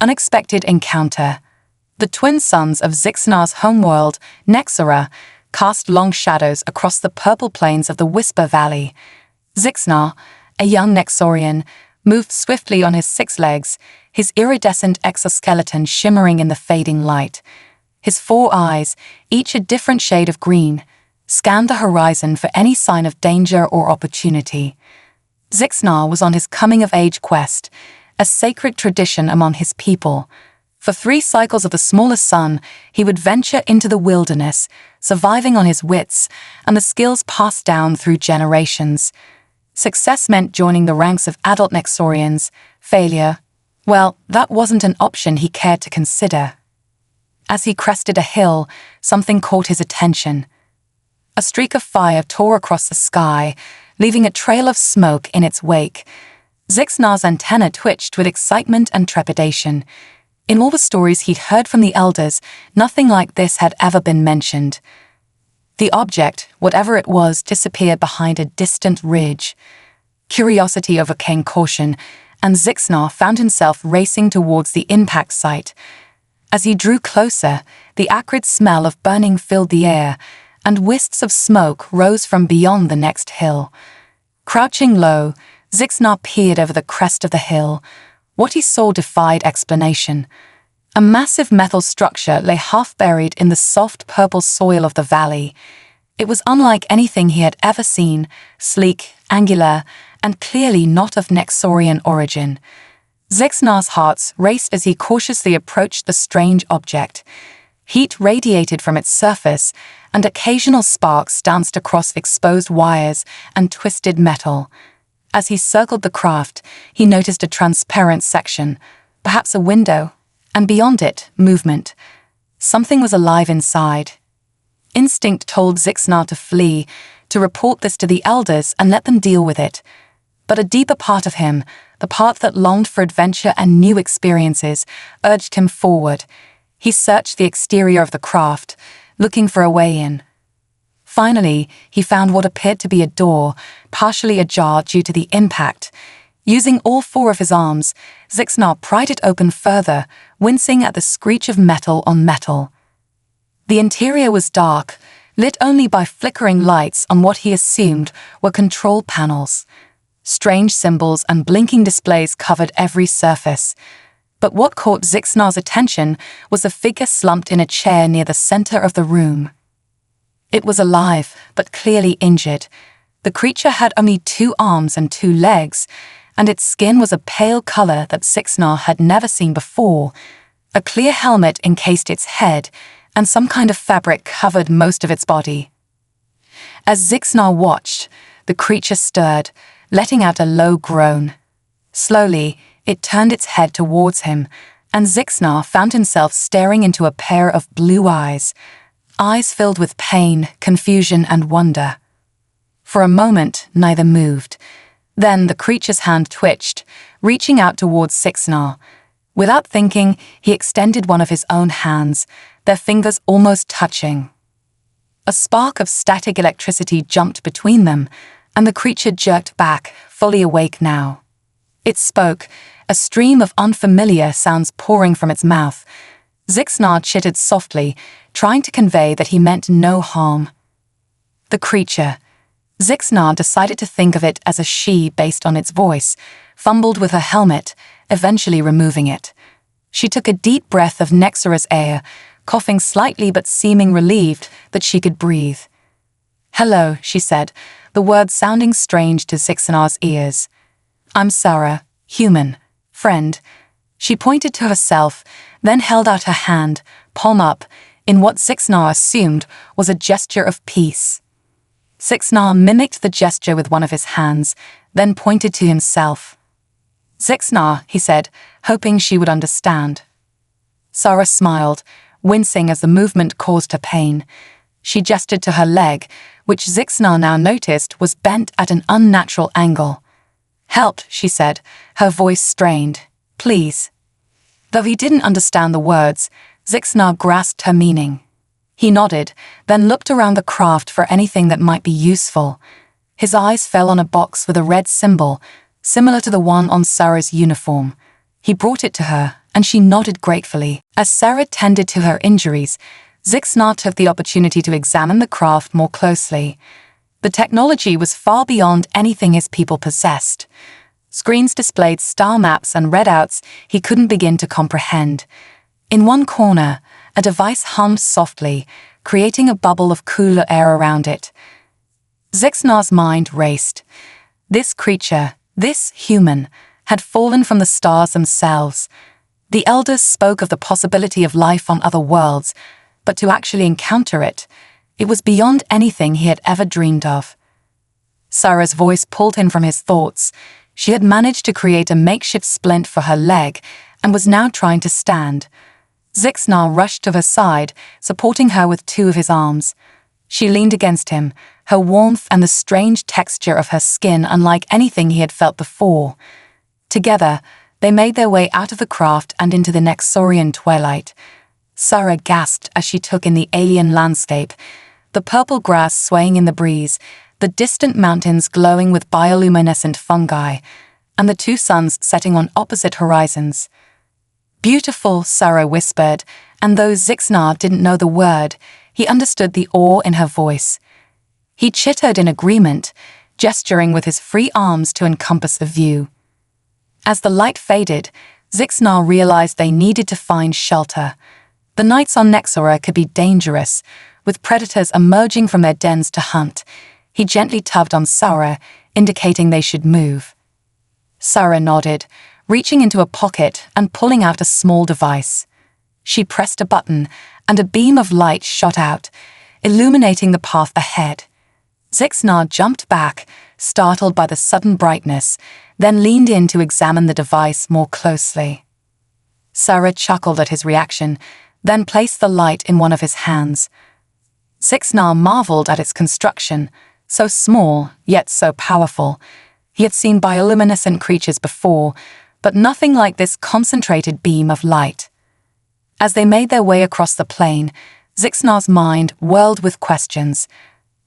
Unexpected encounter. The twin suns of Zixnar's homeworld, Nexora, cast long shadows across the purple plains of the Whisper Valley. Zixnar, a young Nexorian, moved swiftly on his 6 legs, his iridescent exoskeleton shimmering in the fading light. His 4 eyes, each a different shade of green, scanned the horizon for any sign of danger or opportunity. Zixnar was on his coming-of-age quest, a sacred tradition among his people. For 3 cycles of the smallest sun, he would venture into the wilderness, surviving on his wits and the skills passed down through generations. Success meant joining the ranks of adult Nexorians. Failure, well, that wasn't an option he cared to consider. As he crested a hill, something caught his attention. A streak of fire tore across the sky, leaving a trail of smoke in its wake. Zixnar's antenna twitched with excitement and trepidation. In all the stories he'd heard from the elders, nothing like this had ever been mentioned. The object, whatever it was, disappeared behind a distant ridge. Curiosity overcame caution, and Zixnar found himself racing towards the impact site. As he drew closer, the acrid smell of burning filled the air, and wisps of smoke rose from beyond the next hill. Crouching low, Zixnar peered over the crest of the hill. What he saw defied explanation. A massive metal structure lay half-buried in the soft purple soil of the valley. It was unlike anything he had ever seen, sleek, angular, and clearly not of Nexorian origin. Zixnar's heart raced as he cautiously approached the strange object. Heat radiated from its surface, and occasional sparks danced across exposed wires and twisted metal. As he circled the craft, he noticed a transparent section, perhaps a window, and beyond it, movement. Something was alive inside. Instinct told Zixnar to flee, to report this to the elders and let them deal with it. But a deeper part of him, the part that longed for adventure and new experiences, urged him forward. He searched the exterior of the craft, looking for a way in. Finally, he found what appeared to be a door, partially ajar due to the impact. Using all 4 of his arms, Zixnar pried it open further, wincing at the screech of metal on metal. The interior was dark, lit only by flickering lights on what he assumed were control panels. Strange symbols and blinking displays covered every surface. But what caught Zixnar's attention was a figure slumped in a chair near the center of the room. It was alive, but clearly injured. The creature had only 2 arms and 2 legs, and its skin was a pale color that Zixnar had never seen before. A clear helmet encased its head, and some kind of fabric covered most of its body. As Zixnar watched, the creature stirred, letting out a low groan. Slowly, it turned its head towards him, and Zixnar found himself staring into a pair of blue eyes filled with pain, confusion, and wonder. For a moment, neither moved. Then the creature's hand twitched, reaching out towards Zixnar. Without thinking, he extended one of his own hands, their fingers almost touching. A spark of static electricity jumped between them, and the creature jerked back, fully awake now. It spoke, a stream of unfamiliar sounds pouring from its mouth. Zixnar chittered softly, trying to convey that he meant no harm. The creature. Zixnar decided to think of it as a she based on its voice, fumbled with her helmet, eventually removing it. She took a deep breath of Nexora's air, coughing slightly but seeming relieved that she could breathe. "Hello," she said, the words sounding strange to Zixnar's ears. "I'm Sarah, human, friend." She pointed to herself, then held out her hand, palm up, in what Zixnar assumed was a gesture of peace. Zixnar mimicked the gesture with one of his hands, then pointed to himself. "Zixnar," he said, hoping she would understand. Sarah smiled, wincing as the movement caused her pain. She gestured to her leg, which Zixnar now noticed was bent at an unnatural angle. "Help," she said, her voice strained. "Please." Though he didn't understand the words, Zixnar grasped her meaning. He nodded, then looked around the craft for anything that might be useful. His eyes fell on a box with a red symbol, similar to the one on Sarah's uniform. He brought it to her, and she nodded gratefully. As Sarah tended to her injuries, Zixnar took the opportunity to examine the craft more closely. The technology was far beyond anything his people possessed. Screens displayed star maps and readouts he couldn't begin to comprehend. In one corner, a device hummed softly, creating a bubble of cooler air around it. Zixnar's mind raced. This creature, this human, had fallen from the stars themselves. The elders spoke of the possibility of life on other worlds, but to actually encounter it, it was beyond anything he had ever dreamed of. Sarah's voice pulled him from his thoughts. She had managed to create a makeshift splint for her leg and was now trying to stand. Zixnar rushed to her side, supporting her with two of his arms. She leaned against him, her warmth and the strange texture of her skin unlike anything he had felt before. Together, they made their way out of the craft and into the Nexorian twilight. Sarah gasped as she took in the alien landscape, the purple grass swaying in the breeze, the distant mountains glowing with bioluminescent fungi, and the two suns setting on opposite horizons. "Beautiful," Sarah whispered, and though Zixnar didn't know the word, he understood the awe in her voice. He chittered in agreement, gesturing with his free arms to encompass the view. As the light faded, Zixnar realized they needed to find shelter. The nights on Nexora could be dangerous, with predators emerging from their dens to hunt. He gently tugged on Sarah, indicating they should move. Sarah nodded, reaching into a pocket and pulling out a small device. She pressed a button, and a beam of light shot out, illuminating the path ahead. Zixnar jumped back, startled by the sudden brightness, then leaned in to examine the device more closely. Sarah chuckled at his reaction, then placed the light in one of his hands. Zixnar marveled at its construction, so small, yet so powerful. He had seen bioluminescent creatures before, but nothing like this concentrated beam of light. As they made their way across the plain, Zixnar's mind whirled with questions.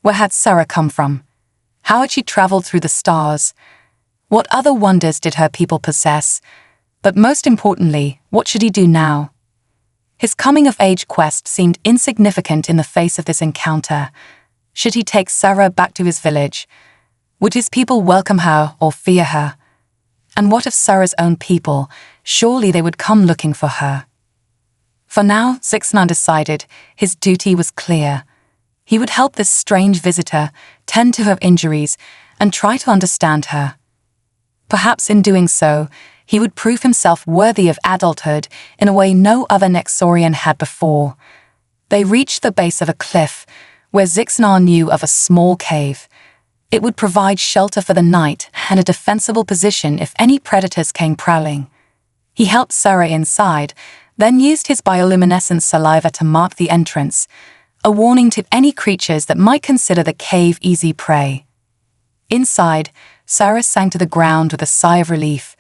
Where had Sarah come from? How had she traveled through the stars? What other wonders did her people possess? But most importantly, what should he do now? His coming-of-age quest seemed insignificant in the face of this encounter. Should he take Sarah back to his village? Would his people welcome her or fear her? And what of Sarah's own people? Surely they would come looking for her. For now, Zixnar decided his duty was clear. He would help this strange visitor, tend to her injuries, and try to understand her. Perhaps in doing so, he would prove himself worthy of adulthood in a way no other Nexorian had before. They reached the base of a cliff, where Zixnar knew of a small cave. It would provide shelter for the night and a defensible position if any predators came prowling. He helped Sarah inside, then used his bioluminescent saliva to mark the entrance, a warning to any creatures that might consider the cave easy prey. Inside, Sarah sank to the ground with a sigh of relief.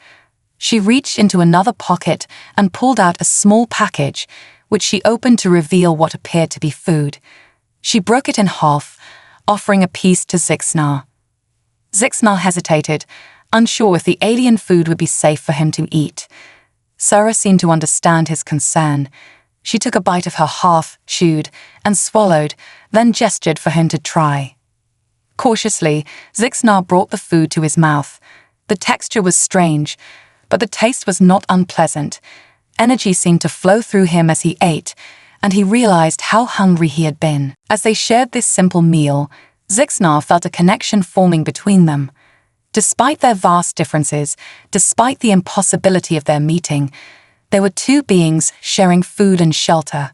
She reached into another pocket and pulled out a small package, which she opened to reveal what appeared to be food. She broke it in half, offering a piece to Zixnar. Zixnar hesitated, unsure if the alien food would be safe for him to eat. Sarah seemed to understand his concern. She took a bite of her half, chewed, and swallowed, then gestured for him to try. Cautiously, Zixnar brought the food to his mouth. The texture was strange, but the taste was not unpleasant. Energy seemed to flow through him as he ate, and he realized how hungry he had been. As they shared this simple meal, Zixnar felt a connection forming between them. Despite their vast differences, despite the impossibility of their meeting, there were two beings sharing food and shelter.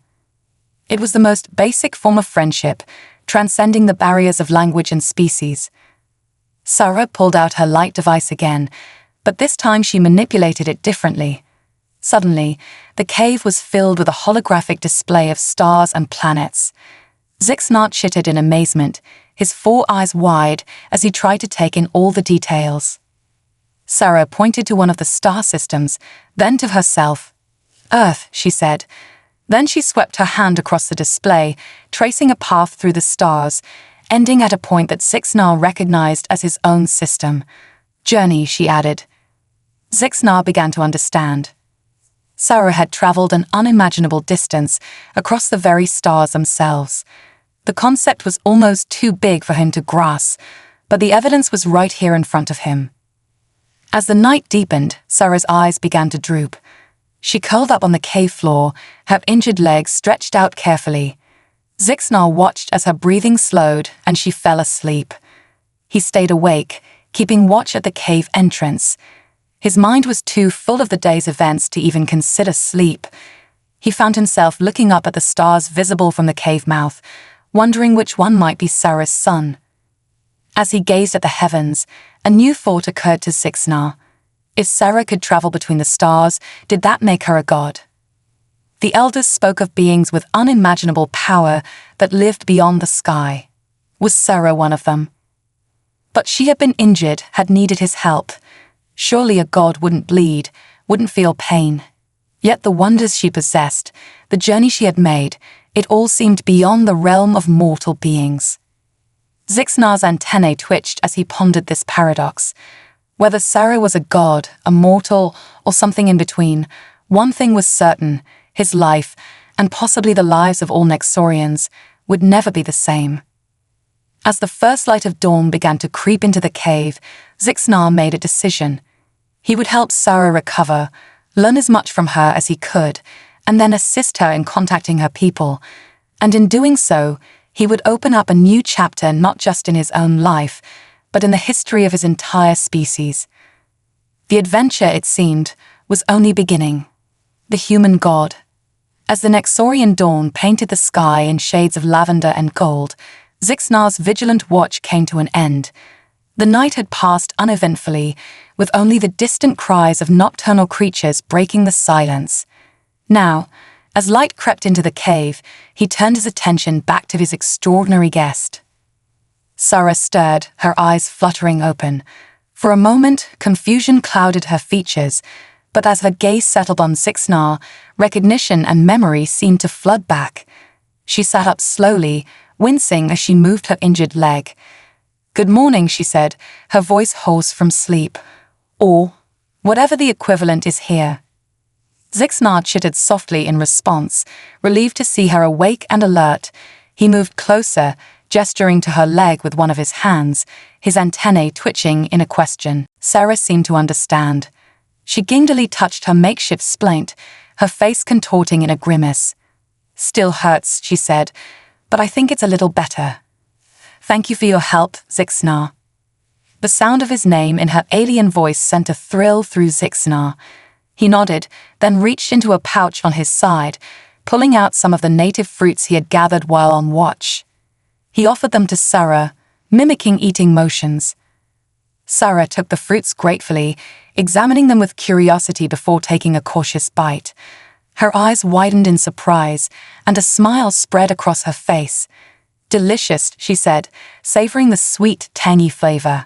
It was the most basic form of friendship, transcending the barriers of language and species. Sarah pulled out her light device again, but this time she manipulated it differently. Suddenly, the cave was filled with a holographic display of stars and planets. Zixnar chittered in amazement, his 4 eyes wide as he tried to take in all the details. Sarah pointed to one of the star systems, then to herself. "Earth," she said. Then she swept her hand across the display, tracing a path through the stars, ending at a point that Zixnar recognized as his own system. "Journey," she added. Zixnar began to understand. Sarah had traveled an unimaginable distance across the very stars themselves. The concept was almost too big for him to grasp, but the evidence was right here in front of him. As the night deepened, Sarah's eyes began to droop. She curled up on the cave floor, her injured legs stretched out carefully. Zixnar watched as her breathing slowed and she fell asleep. He stayed awake, keeping watch at the cave entrance. His mind was too full of the day's events to even consider sleep. He found himself looking up at the stars visible from the cave mouth, wondering which one might be Sarah's son. As he gazed at the heavens, a new thought occurred to Zixnar. If Sarah could travel between the stars, did that make her a god? The elders spoke of beings with unimaginable power that lived beyond the sky. Was Sarah one of them? But she had been injured, had needed his help. Surely a god wouldn't bleed, wouldn't feel pain. Yet the wonders she possessed, the journey she had made, it all seemed beyond the realm of mortal beings. Zixnar's antennae twitched as he pondered this paradox. Whether Sarah was a god, a mortal, or something in between, one thing was certain: his life, and possibly the lives of all Nexorians, would never be the same. As the first light of dawn began to creep into the cave, Zixnar made a decision. He would help Sarah recover, learn as much from her as he could, and then assist her in contacting her people. And in doing so, he would open up a new chapter not just in his own life, but in the history of his entire species. The adventure, it seemed, was only beginning. The human god. As the Nexorian dawn painted the sky in shades of lavender and gold, Zixnar's vigilant watch came to an end. The night had passed uneventfully, with only the distant cries of nocturnal creatures breaking the silence. Now, as light crept into the cave, he turned his attention back to his extraordinary guest. Sarah stirred, her eyes fluttering open. For a moment, confusion clouded her features, but as her gaze settled on Zixnar, recognition and memory seemed to flood back. She sat up slowly, wincing as she moved her injured leg. "Good morning," she said, her voice hoarse from sleep. Or, whatever the equivalent is here. Zixnar chittered softly in response, relieved to see her awake and alert. He moved closer, gesturing to her leg with one of his hands, his antennae twitching in a question. Sarah seemed to understand. She giddily touched her makeshift splint, her face contorting in a grimace. "Still hurts," she said, "but I think it's a little better." "Thank you for your help, Zixnar." The sound of his name in her alien voice sent a thrill through Zixnar. He nodded, then reached into a pouch on his side, pulling out some of the native fruits he had gathered while on watch. He offered them to Sarah, mimicking eating motions. Sarah took the fruits gratefully, examining them with curiosity before taking a cautious bite. Her eyes widened in surprise, and a smile spread across her face. "Delicious," she said, savoring the sweet, tangy flavor.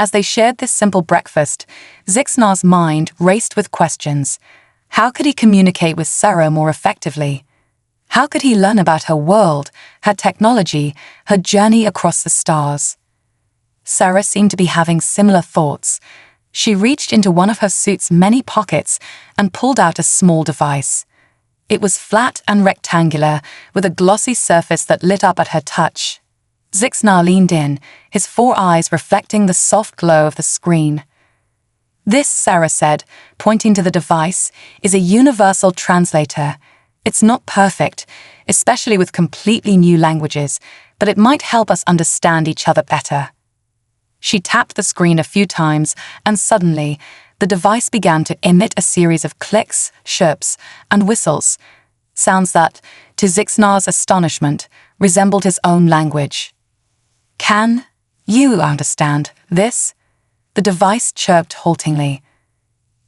As they shared this simple breakfast, Zixnar's mind raced with questions. How could he communicate with Sarah more effectively? How could he learn about her world, her technology, her journey across the stars? Sarah seemed to be having similar thoughts. She reached into one of her suit's many pockets and pulled out a small device. It was flat and rectangular, with a glossy surface that lit up at her touch. Zixnar leaned in, his 4 eyes reflecting the soft glow of the screen. "This," Sarah said, pointing to the device, "is a universal translator. It's not perfect, especially with completely new languages, but it might help us understand each other better." She tapped the screen a few times, and suddenly, the device began to emit a series of clicks, chirps, and whistles, sounds that, to Zixnar's astonishment, resembled his own language. "Can you understand this?" The device chirped haltingly.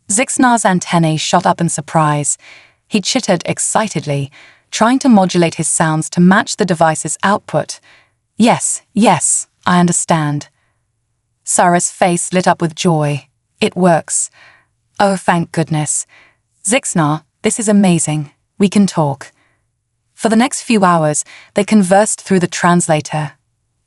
Zixnar's antennae shot up in surprise. He chittered excitedly, trying to modulate his sounds to match the device's output. Yes, I understand." Sarah's face lit up with joy. "It works. Oh, thank goodness. Zixnar, this is amazing. We can talk." For the next few hours, they conversed through the translator.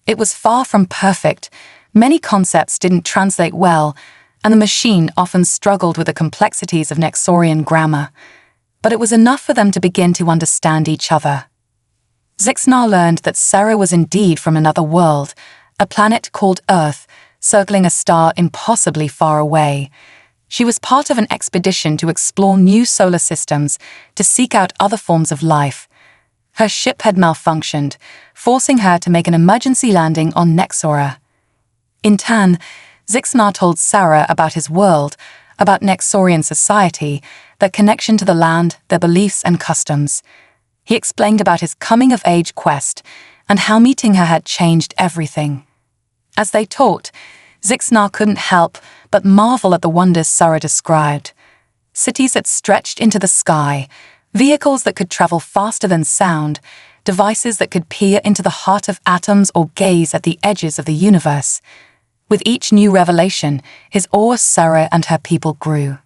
It was far from perfect. Many concepts didn't translate well, and the machine often struggled with the complexities of Nexorian grammar, but it was enough for them to begin to understand each other. Zixnar learned that Sarah was indeed from another world, a planet called Earth, circling a star impossibly far away. She was part of an expedition to explore new solar systems, to seek out other forms of life. Her ship had malfunctioned, forcing her to make an emergency landing on Nexora. In turn, Zixnar told Sarah about his world, about Nexorian society, their connection to the land, their beliefs and customs. He explained about his coming-of-age quest and how meeting her had changed everything. As they talked, Zixnar couldn't help but marvel at the wonders Sarah described. Cities that stretched into the sky, vehicles that could travel faster than sound, devices that could peer into the heart of atoms or gaze at the edges of the universe. With each new revelation, his awe of Sarah and her people grew.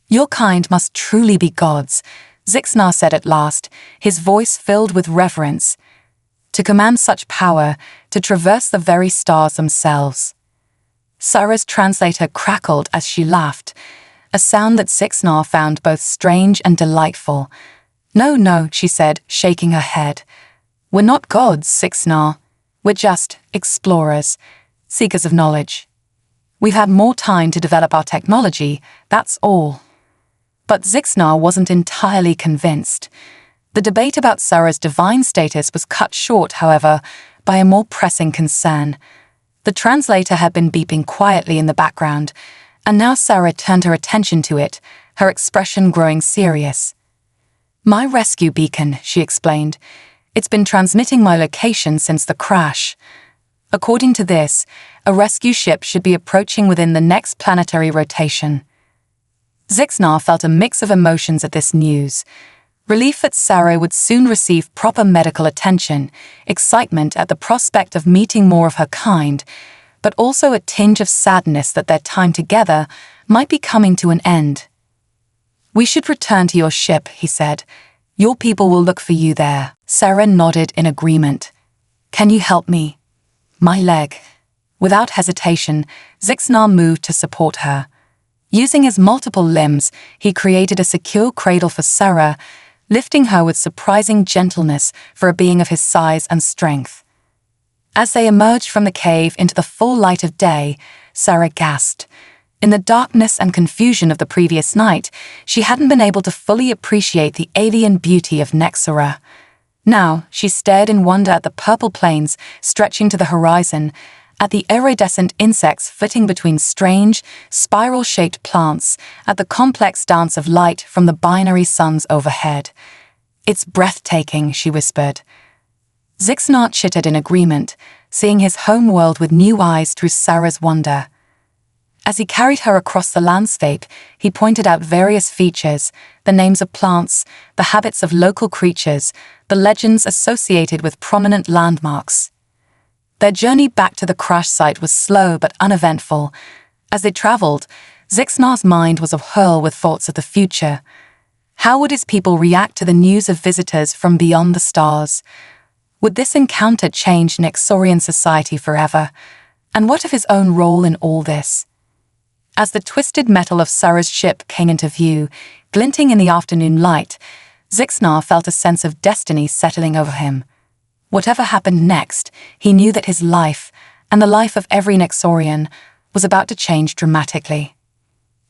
"Your kind must truly be gods," Zixnar said at last, his voice filled with reverence. "To command such power, to traverse the very stars themselves." Sarah's translator crackled as she laughed, a sound that Zixnar found both strange and delightful. No, she said, shaking her head. "We're not gods, Zixnar. We're just explorers, seekers of knowledge. We've had more time to develop our technology, that's all." But Zixnar wasn't entirely convinced. The debate about Sarah's divine status was cut short, however, by a more pressing concern. The translator had been beeping quietly in the background, and now Sarah turned her attention to it, her expression growing serious. "My rescue beacon," she explained. "It's been transmitting my location since the crash. According to this, a rescue ship should be approaching within the next planetary rotation." Zixnar felt a mix of emotions at this news. Relief that Sarah would soon receive proper medical attention, excitement at the prospect of meeting more of her kind, but also a tinge of sadness that their time together might be coming to an end. "We should return to your ship," he said. "Your people will look for you there." Sarah nodded in agreement. "Can you help me?" "My leg." Without hesitation, Zixnar moved to support her. Using his multiple limbs, he created a secure cradle for Sarah, lifting her with surprising gentleness for a being of his size and strength. As they emerged from the cave into the full light of day, Sarah gasped. In the darkness and confusion of the previous night, she hadn't been able to fully appreciate the alien beauty of Nexora. Now, she stared in wonder at the purple plains stretching to the horizon, at the iridescent insects flitting between strange, spiral-shaped plants, at the complex dance of light from the binary suns overhead. "It's breathtaking," she whispered. Zixnar chittered in agreement, seeing his home world with new eyes through Sarah's wonder. As he carried her across the landscape, he pointed out various features, the names of plants, the habits of local creatures, the legends associated with prominent landmarks. Their journey back to the crash site was slow but uneventful. As they traveled, Zixnar's mind was awhirl with thoughts of the future. How would his people react to the news of visitors from beyond the stars? Would this encounter change Nexorian society forever? And what of his own role in all this? As the twisted metal of Sarah's ship came into view, glinting in the afternoon light, Zixnar felt a sense of destiny settling over him. Whatever happened next, he knew that his life, and the life of every Nexorian, was about to change dramatically.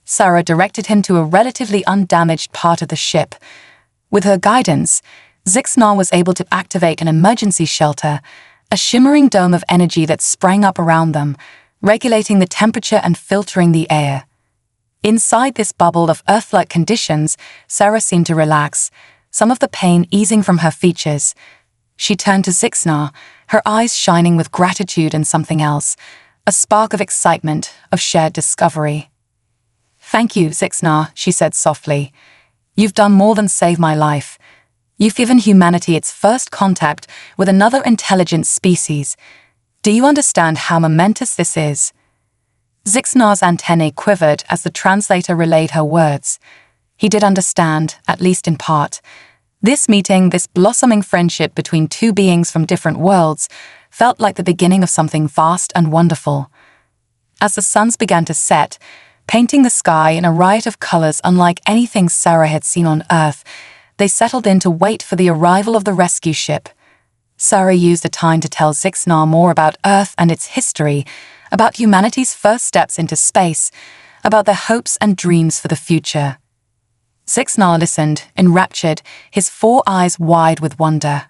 Sarah directed him to a relatively undamaged part of the ship. With her guidance, Zixnar was able to activate an emergency shelter, a shimmering dome of energy that sprang up around them, regulating the temperature and filtering the air. Inside this bubble of Earth-like conditions, Sarah seemed to relax, some of the pain easing from her features. She turned to Zixnar, her eyes shining with gratitude and something else, a spark of excitement, of shared discovery. "Thank you, Zixnar," she said softly. "You've done more than save my life. You've given humanity its first contact with another intelligent species. Do you understand how momentous this is?" Zixnar's antennae quivered as the translator relayed her words. He did understand, at least in part. This meeting, this blossoming friendship between two beings from different worlds, felt like the beginning of something vast and wonderful. As the suns began to set, painting the sky in a riot of colors unlike anything Sarah had seen on Earth, they settled in to wait for the arrival of the rescue ship. Sarah used the time to tell Zixnar more about Earth and its history, about humanity's first steps into space, about their hopes and dreams for the future. Zixnar listened, enraptured, his 4 eyes wide with wonder.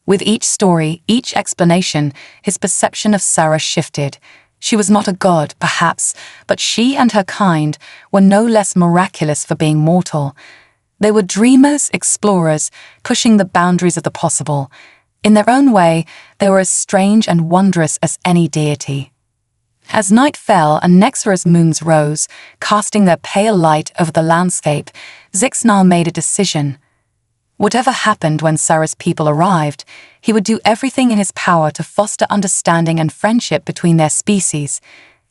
With each story, each explanation, his perception of Sarah shifted. She was not a god, perhaps, but she and her kind were no less miraculous for being mortal. They were dreamers, explorers, pushing the boundaries of the possible. In their own way, they were as strange and wondrous as any deity. As night fell and Nexora's moons rose, casting their pale light over the landscape, Zixnar made a decision. Whatever happened when Sarah's people arrived, he would do everything in his power to foster understanding and friendship between their species.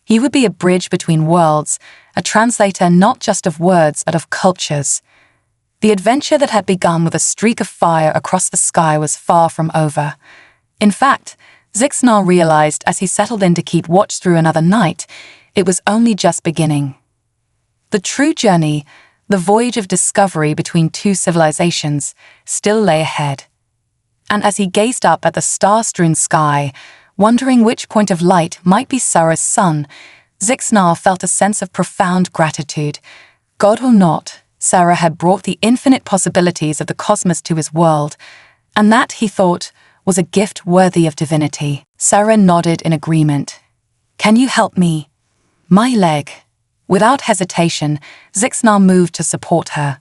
He would be a bridge between worlds, a translator not just of words but of cultures. The adventure that had begun with a streak of fire across the sky was far from over. In fact, Zixnar realized as he settled in to keep watch through another night, it was only just beginning. The true journey, the voyage of discovery between 2 civilizations, still lay ahead. And as he gazed up at the star-strewn sky, wondering which point of light might be Sarah's sun, Zixnar felt a sense of profound gratitude. God or not, Sarah had brought the infinite possibilities of the cosmos to his world, and that, he thought, was a gift worthy of divinity. Sarah nodded in agreement. "Can you help me?" "My leg." Without hesitation, Zixnar moved to support her.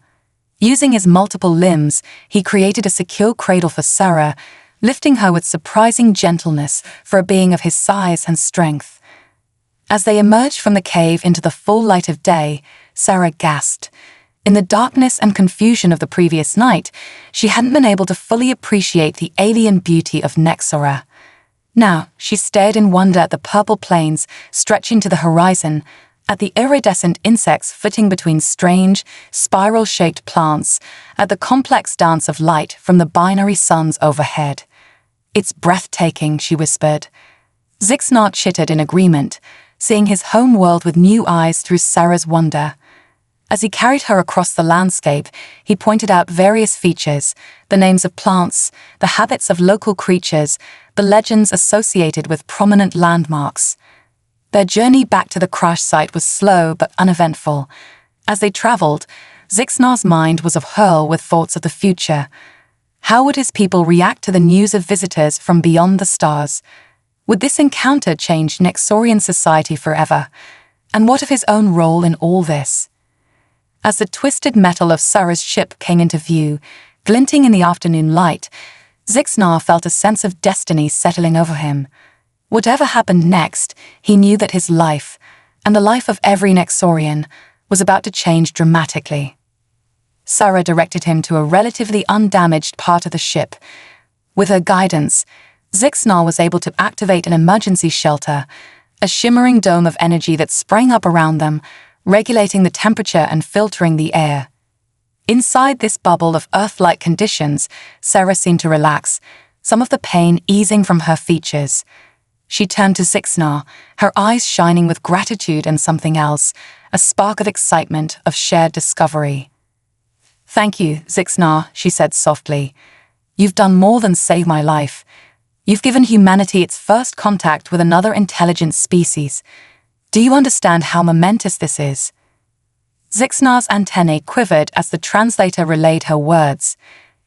Using his multiple limbs, he created a secure cradle for Sarah, lifting her with surprising gentleness for a being of his size and strength. As they emerged from the cave into the full light of day, Sarah gasped. In the darkness and confusion of the previous night, she hadn't been able to fully appreciate the alien beauty of Nexora. Now, she stared in wonder at the purple plains stretching to the horizon, at the iridescent insects flitting between strange, spiral-shaped plants, at the complex dance of light from the binary suns overhead. "It's breathtaking," she whispered. Zixnar chittered in agreement, seeing his home world with new eyes through Sarah's wonder. As he carried her across the landscape, he pointed out various features, the names of plants, the habits of local creatures, the legends associated with prominent landmarks. Their journey back to the crash site was slow but uneventful. As they traveled, Zixnar's mind was aherle with thoughts of the future. How would his people react to the news of visitors from beyond the stars? Would this encounter change Nexorian society forever? And what of his own role in all this? As the twisted metal of Sarah's ship came into view, glinting in the afternoon light, Zixnar felt a sense of destiny settling over him. Whatever happened next, he knew that his life, and the life of every Nexorian, was about to change dramatically. Sarah directed him to a relatively undamaged part of the ship. With her guidance, Zixnar was able to activate an emergency shelter, a shimmering dome of energy that sprang up around them, regulating the temperature and filtering the air. Inside this bubble of Earth-like conditions, Sarah seemed to relax, some of the pain easing from her features. She turned to Zixnar, her eyes shining with gratitude and something else, a spark of excitement, of shared discovery. "Thank you, Zixnar," she said softly. "You've done more than save my life. You've given humanity its first contact with another intelligent species. Do you understand how momentous this is?" Zixnar's antennae quivered as the translator relayed her words.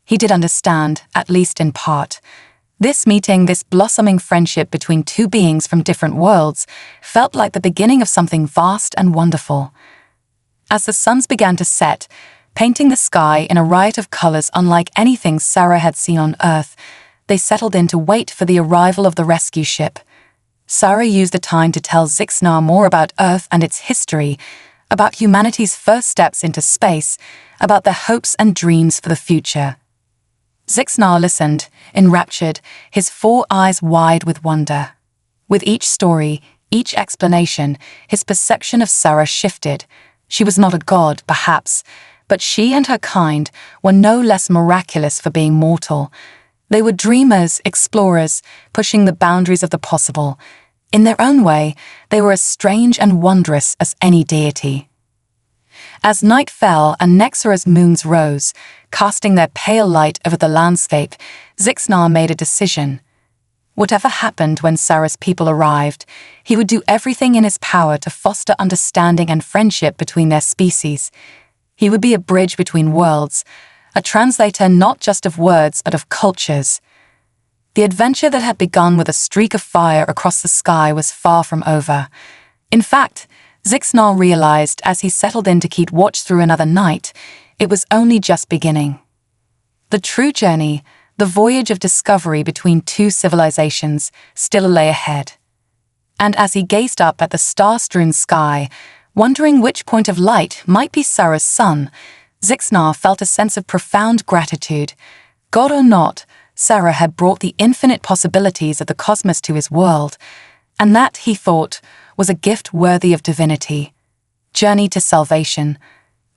He did understand, at least in part. This meeting, this blossoming friendship between 2 beings from different worlds, felt like the beginning of something vast and wonderful. As the suns began to set, painting the sky in a riot of colors unlike anything Sarah had seen on Earth, they settled in to wait for the arrival of the rescue ship. Sarah used the time to tell Zixnar more about Earth and its history, about humanity's first steps into space, about their hopes and dreams for the future. Zixnar listened, enraptured, his 4 eyes wide with wonder. With each story, each explanation, his perception of Sarah shifted. She was not a god, perhaps, but she and her kind were no less miraculous for being mortal. They were dreamers, explorers, pushing the boundaries of the possible. In their own way, they were as strange and wondrous as any deity. As night fell and Nexora's moons rose, casting their pale light over the landscape, Zixnar made a decision. Whatever happened when Sarah's people arrived, he would do everything in his power to foster understanding and friendship between their species. He would be a bridge between worlds, a translator not just of words but of cultures. The adventure that had begun with a streak of fire across the sky was far from over. In fact, Zixnar realized as he settled in to keep watch through another night, it was only just beginning. The true journey, the voyage of discovery between two civilizations, still lay ahead. And as he gazed up at the star-strewn sky, wondering which point of light might be Sarah's sun, Zixnar felt a sense of profound gratitude. God or not, Sarah had brought the infinite possibilities of the cosmos to his world, and that, he thought, was a gift worthy of divinity. Journey to salvation.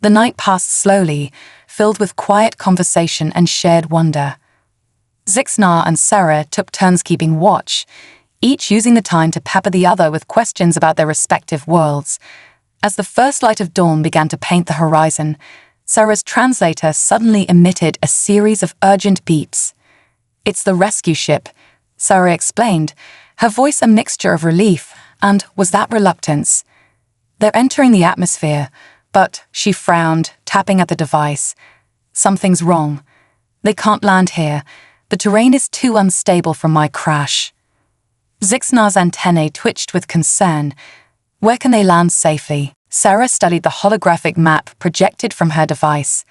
The night passed slowly, filled with quiet conversation and shared wonder. Zixnar and Sarah took turns keeping watch, each using the time to pepper the other with questions about their respective worlds. As the first light of dawn began to paint the horizon, Sarah's translator suddenly emitted a series of urgent beeps. "It's the rescue ship," Sarah explained, her voice a mixture of relief and, was that reluctance? "They're entering the atmosphere, but," she frowned, tapping at the device. "Something's wrong. They can't land here. The terrain is too unstable for my crash." Zixnar's antennae twitched with concern. "Where can they land safely?" Sarah studied the holographic map projected from her device.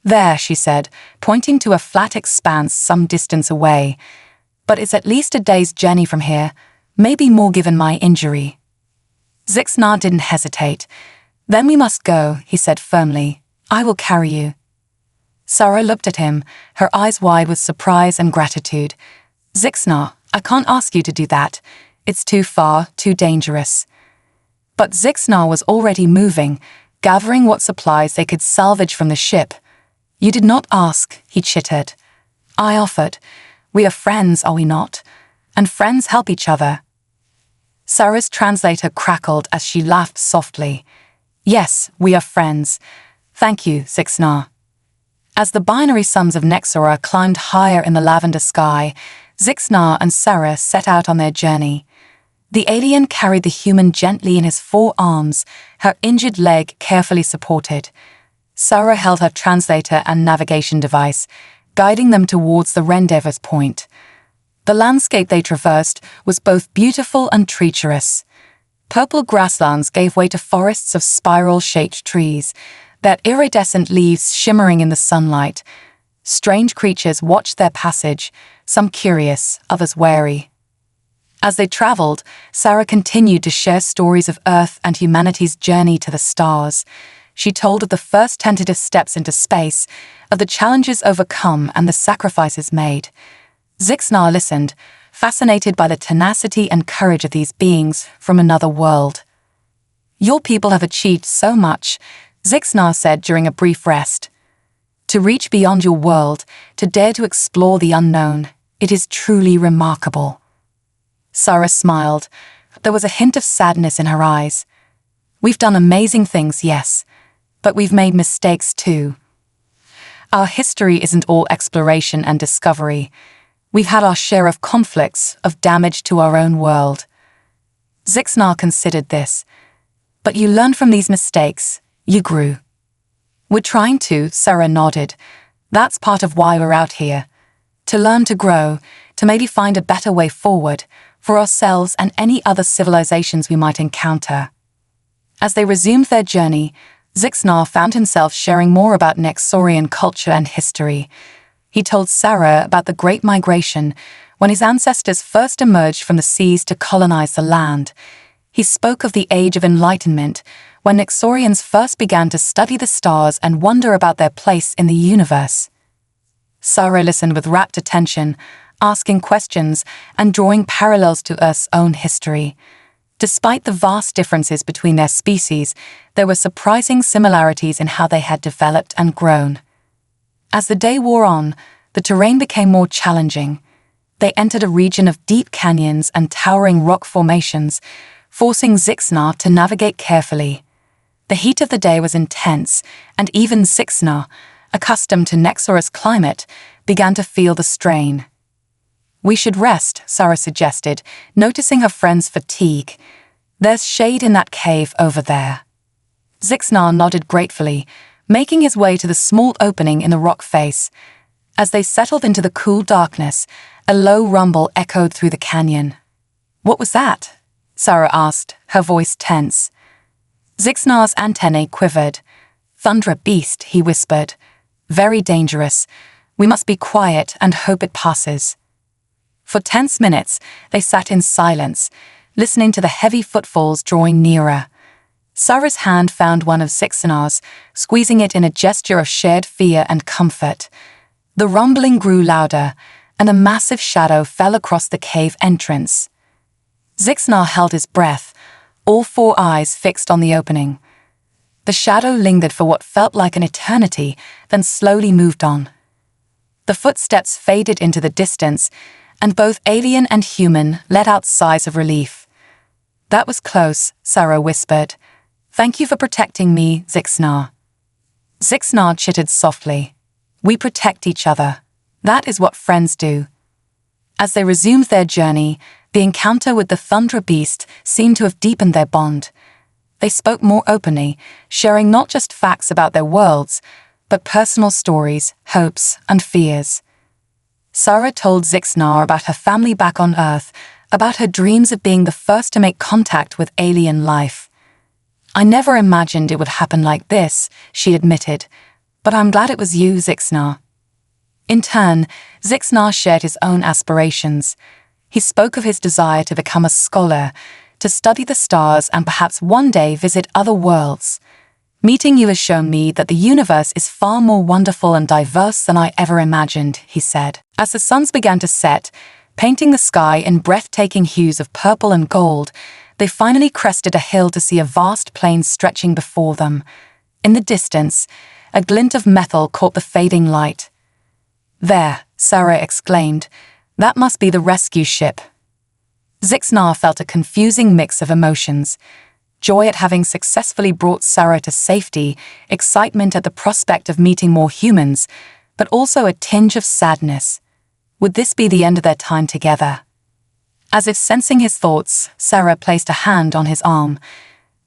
"There," she said, pointing to a flat expanse some distance away. "But it's at least a day's journey from here, maybe more given my injury." Zixnar didn't hesitate. "Then we must go," he said firmly. "I will carry you." Sarah looked at him, her eyes wide with surprise and gratitude. "Zixnar, I can't ask you to do that. It's too far, too dangerous." But Zixnar was already moving, gathering what supplies they could salvage from the ship. "You did not ask," he chittered. "I offered. We are friends, are we not? And friends help each other." Sarah's translator crackled as she laughed softly. "Yes, we are friends. Thank you, Zixnar." As the binary suns of Nexora climbed higher in the lavender sky, Zixnar and Sarah set out on their journey. The alien carried the human gently in his forearms, her injured leg carefully supported. Sarah held her translator and navigation device, guiding them towards the rendezvous point. The landscape they traversed was both beautiful and treacherous. Purple grasslands gave way to forests of spiral-shaped trees, their iridescent leaves shimmering in the sunlight. Strange creatures watched their passage, some curious, others wary. As they traveled, Sarah continued to share stories of Earth and humanity's journey to the stars. She told of the first tentative steps into space, of the challenges overcome and the sacrifices made. Zixnar listened, fascinated by the tenacity and courage of these beings from another world. "Your people have achieved so much," Zixnar said during a brief rest. "To reach beyond your world, to dare to explore the unknown, it is truly remarkable." Sarah smiled. There was a hint of sadness in her eyes. "We've done amazing things, yes, but we've made mistakes too. Our history isn't all exploration and discovery. We've had our share of conflicts, of damage to our own world." Zixnar considered this. "But you learned from these mistakes. You grew." "We're trying to," Sarah nodded. "That's part of why we're out here. To learn to grow, to maybe find a better way forward, for ourselves and any other civilizations we might encounter." As they resumed their journey, Zixnar found himself sharing more about Nexorian culture and history. He told Sarah about the Great Migration, when his ancestors first emerged from the seas to colonize the land. He spoke of the Age of Enlightenment, when Nexorians first began to study the stars and wonder about their place in the universe. Sarah listened with rapt attention, asking questions and drawing parallels to Earth's own history. Despite the vast differences between their species, there were surprising similarities in how they had developed and grown. As the day wore on, the terrain became more challenging. they entered a region of deep canyons and towering rock formations, forcing Zixnar to navigate carefully. The heat of the day was intense, and even Zixnar, accustomed to Nexora's climate, began to feel the strain. "We should rest," Sarah suggested, noticing her friend's fatigue. "There's shade in that cave over there." Zixnar nodded gratefully, making his way to the small opening in the rock face. As they settled into the cool darkness, a low rumble echoed through the canyon. "What was that?" Sarah asked, her voice tense. Zixnar's antennae quivered. "Thunder beast," he whispered. "Very dangerous. We must be quiet and hope it passes." For tense minutes, they sat in silence, listening to the heavy footfalls drawing nearer. Sarah's hand found one of Zixnar's, squeezing it in a gesture of shared fear and comfort. The rumbling grew louder, and a massive shadow fell across the cave entrance. Zixnar held his breath, all four eyes fixed on the opening. The shadow lingered for what felt like an eternity, then slowly moved on. The footsteps faded into the distance, and both alien and human let out sighs of relief. "That was close," Sarah whispered. "Thank you for protecting me, Zixnar." Zixnar chittered softly. "We protect each other. That is what friends do." As they resumed their journey, the encounter with the Thunder Beast seemed to have deepened their bond. They spoke more openly, sharing not just facts about their worlds, but personal stories, hopes, and fears. Sarah told Zixnar about her family back on Earth, about her dreams of being the first to make contact with alien life. "I never imagined it would happen like this," she admitted, "but I'm glad it was you, Zixnar." In turn, Zixnar shared his own aspirations. He spoke of his desire to become a scholar, to study the stars and perhaps one day visit other worlds. "Meeting you has shown me that the universe is far more wonderful and diverse than I ever imagined," he said. As the suns began to set, painting the sky in breathtaking hues of purple and gold, they finally crested a hill to see a vast plain stretching before them. In the distance, a glint of metal caught the fading light. "There," Sarah exclaimed. "That must be the rescue ship." Zixnar felt a confusing mix of emotions. Joy at having successfully brought Sarah to safety, excitement at the prospect of meeting more humans, but also a tinge of sadness. Would this be the end of their time together? As if sensing his thoughts, Sarah placed a hand on his arm.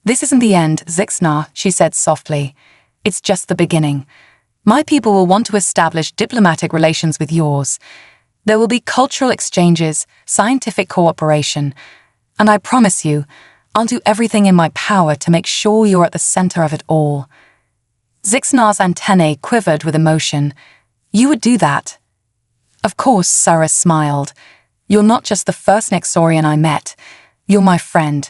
"This isn't the end, Zixnar," she said softly. "It's just the beginning. My people will want to establish diplomatic relations with yours. There will be cultural exchanges, scientific cooperation, and I promise you, I'll do everything in my power to make sure you're at the center of it all." Zixnar's antennae quivered with emotion. "You would do that?" "Of course," Sarah smiled. "You're not just the first Nexorian I met. You're my friend.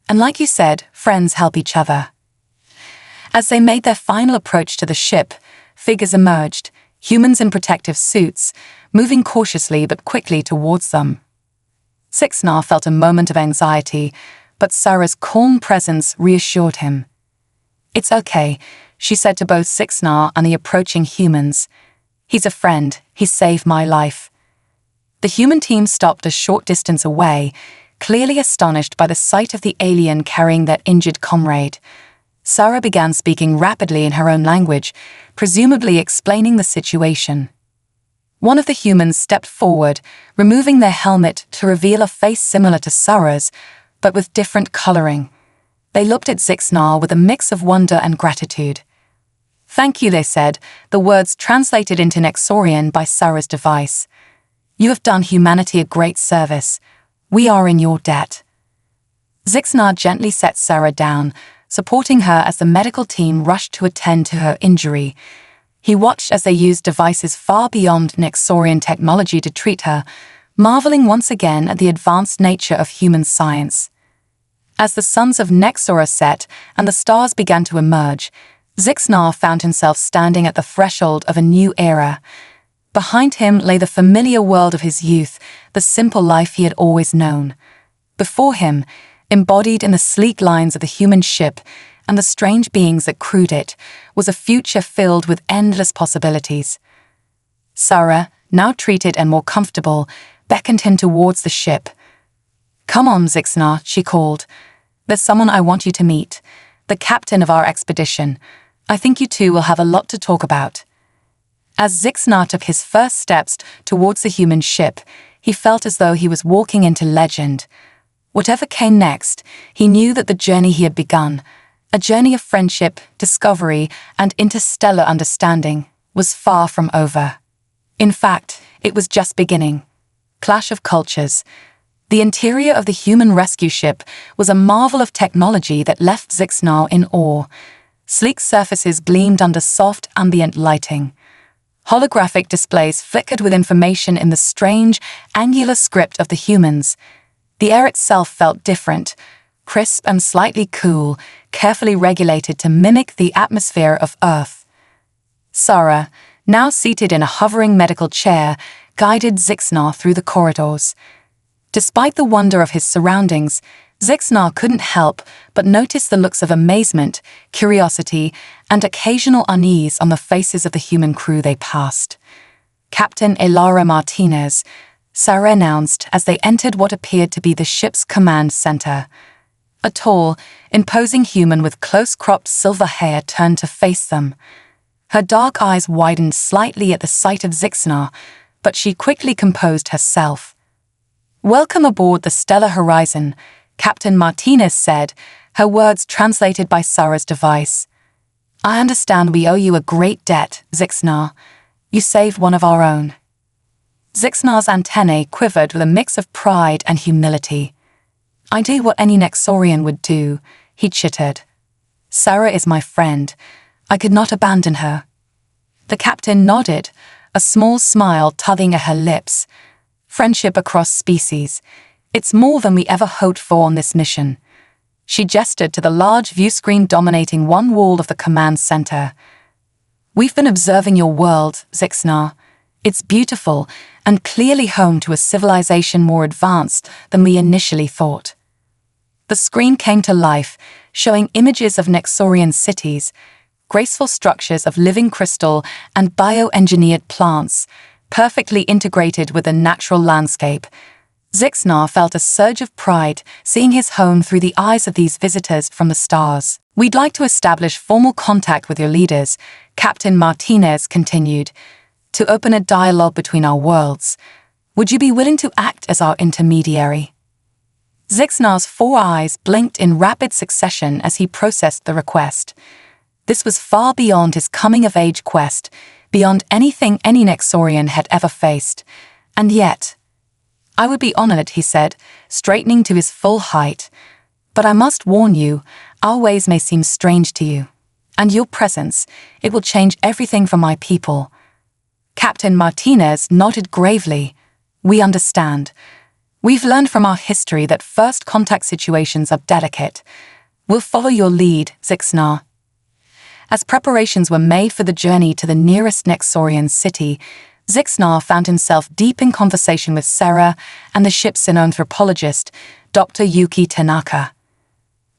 And like you said, friends help each other." As they made their final approach to the ship, figures emerged, humans in protective suits, moving cautiously but quickly towards them. Zixnar felt a moment of anxiety, but Sarah's calm presence reassured him. "It's okay," she said to both Zixnar and the approaching humans. "He's a friend. He saved my life." The human team stopped a short distance away, clearly astonished by the sight of the alien carrying their injured comrade. Sarah began speaking rapidly in her own language, presumably explaining the situation. One of the humans stepped forward, removing their helmet to reveal a face similar to Sarah's, but with different coloring. They looked at Zixnar with a mix of wonder and gratitude. "Thank you," they said, the words translated into Nexorian by Sarah's device. "You have done humanity a great service. We are in your debt." Zixnar gently set Sarah down, supporting her as the medical team rushed to attend to her injury. He watched as they used devices far beyond Nexorian technology to treat her, marveling once again at the advanced nature of human science. As the suns of Nexora set and the stars began to emerge, Zixnar found himself standing at the threshold of a new era. Behind him lay the familiar world of his youth, the simple life he had always known. Before him, embodied in the sleek lines of the human ship and the strange beings that crewed it, was a future filled with endless possibilities. Sarah, now treated and more comfortable, beckoned him towards the ship. "Come on, Zixnar," she called. "There's someone I want you to meet, the captain of our expedition. I think you two will have a lot to talk about." As Zixnar took his first steps towards the human ship, he felt as though he was walking into legend. Whatever came next, he knew that the journey he had begun, a journey of friendship, discovery, and interstellar understanding, was far from over. In fact, it was just beginning. Clash of cultures. The interior of the human rescue ship was a marvel of technology that left Zixnar in awe. Sleek surfaces gleamed under soft ambient lighting. Holographic displays flickered with information in the strange, angular script of the humans. The air itself felt different, crisp and slightly cool, carefully regulated to mimic the atmosphere of Earth. Sarah, now seated in a hovering medical chair, guided Zixnar through the corridors. Despite the wonder of his surroundings, Zixnar couldn't help but notice the looks of amazement, curiosity, and occasional unease on the faces of the human crew they passed. "Captain Elara Martinez," Sarah announced as they entered what appeared to be the ship's command center. A tall, imposing human with close-cropped silver hair turned to face them. Her dark eyes widened slightly at the sight of Zixnar, but she quickly composed herself. "Welcome aboard the Stellar Horizon," Captain Martinez said, her words translated by Sarah's device. "I understand we owe you a great debt, Zixnar. You saved one of our own." Zixnar's antennae quivered with a mix of pride and humility. "I do what any Nexorian would do," he chittered. "Sarah is my friend. I could not abandon her." The captain nodded, a small smile tugging at her lips. "Friendship across species. It's more than we ever hoped for on this mission." She gestured to the large view screen dominating one wall of the command center. "We've been observing your world, Zixnar. It's beautiful and clearly home to a civilization more advanced than we initially thought." The screen came to life, showing images of Nexorian cities, graceful structures of living crystal and bioengineered plants, perfectly integrated with the natural landscape. Zixnar felt a surge of pride seeing his home through the eyes of these visitors from the stars. "We'd like to establish formal contact with your leaders," Captain Martinez continued, "to open a dialogue between our worlds. Would you be willing to act as our intermediary?" Zixnar's 4 eyes blinked in rapid succession as he processed the request. This was far beyond his coming-of-age quest, beyond anything any Nexorian had ever faced. And yet, "I would be honored," he said, straightening to his full height. "But I must warn you, our ways may seem strange to you. And your presence, it will change everything for my people." Captain Martinez nodded gravely. "We understand. We've learned from our history that first contact situations are delicate. We'll follow your lead, Zixnar." As preparations were made for the journey to the nearest Nexorian city, Zixnar found himself deep in conversation with Sarah and the ship's xenanthropologist, Dr. Yuki Tanaka.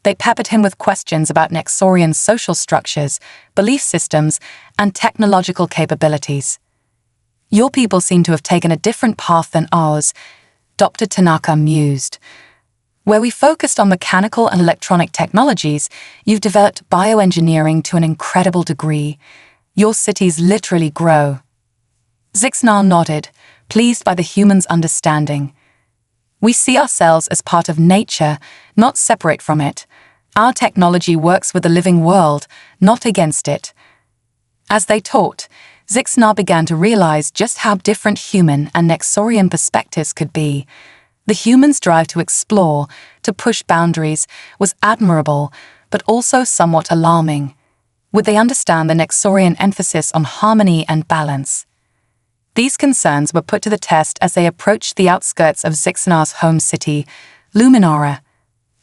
They peppered him with questions about Nexorian social structures, belief systems, and technological capabilities. "Your people seem to have taken a different path than ours," Dr. Tanaka mused. "Where we focused on mechanical and electronic technologies, you've developed bioengineering to an incredible degree. Your cities literally grow." Zixnar nodded, pleased by the humans' understanding. "We see ourselves as part of nature, not separate from it. Our technology works with the living world, not against it." As they talked, Zixnar began to realize just how different human and Nexorian perspectives could be. The humans' drive to explore, to push boundaries, was admirable, but also somewhat alarming. Would they understand the Nexorian emphasis on harmony and balance? These concerns were put to the test as they approached the outskirts of Zixnar's home city, Luminara.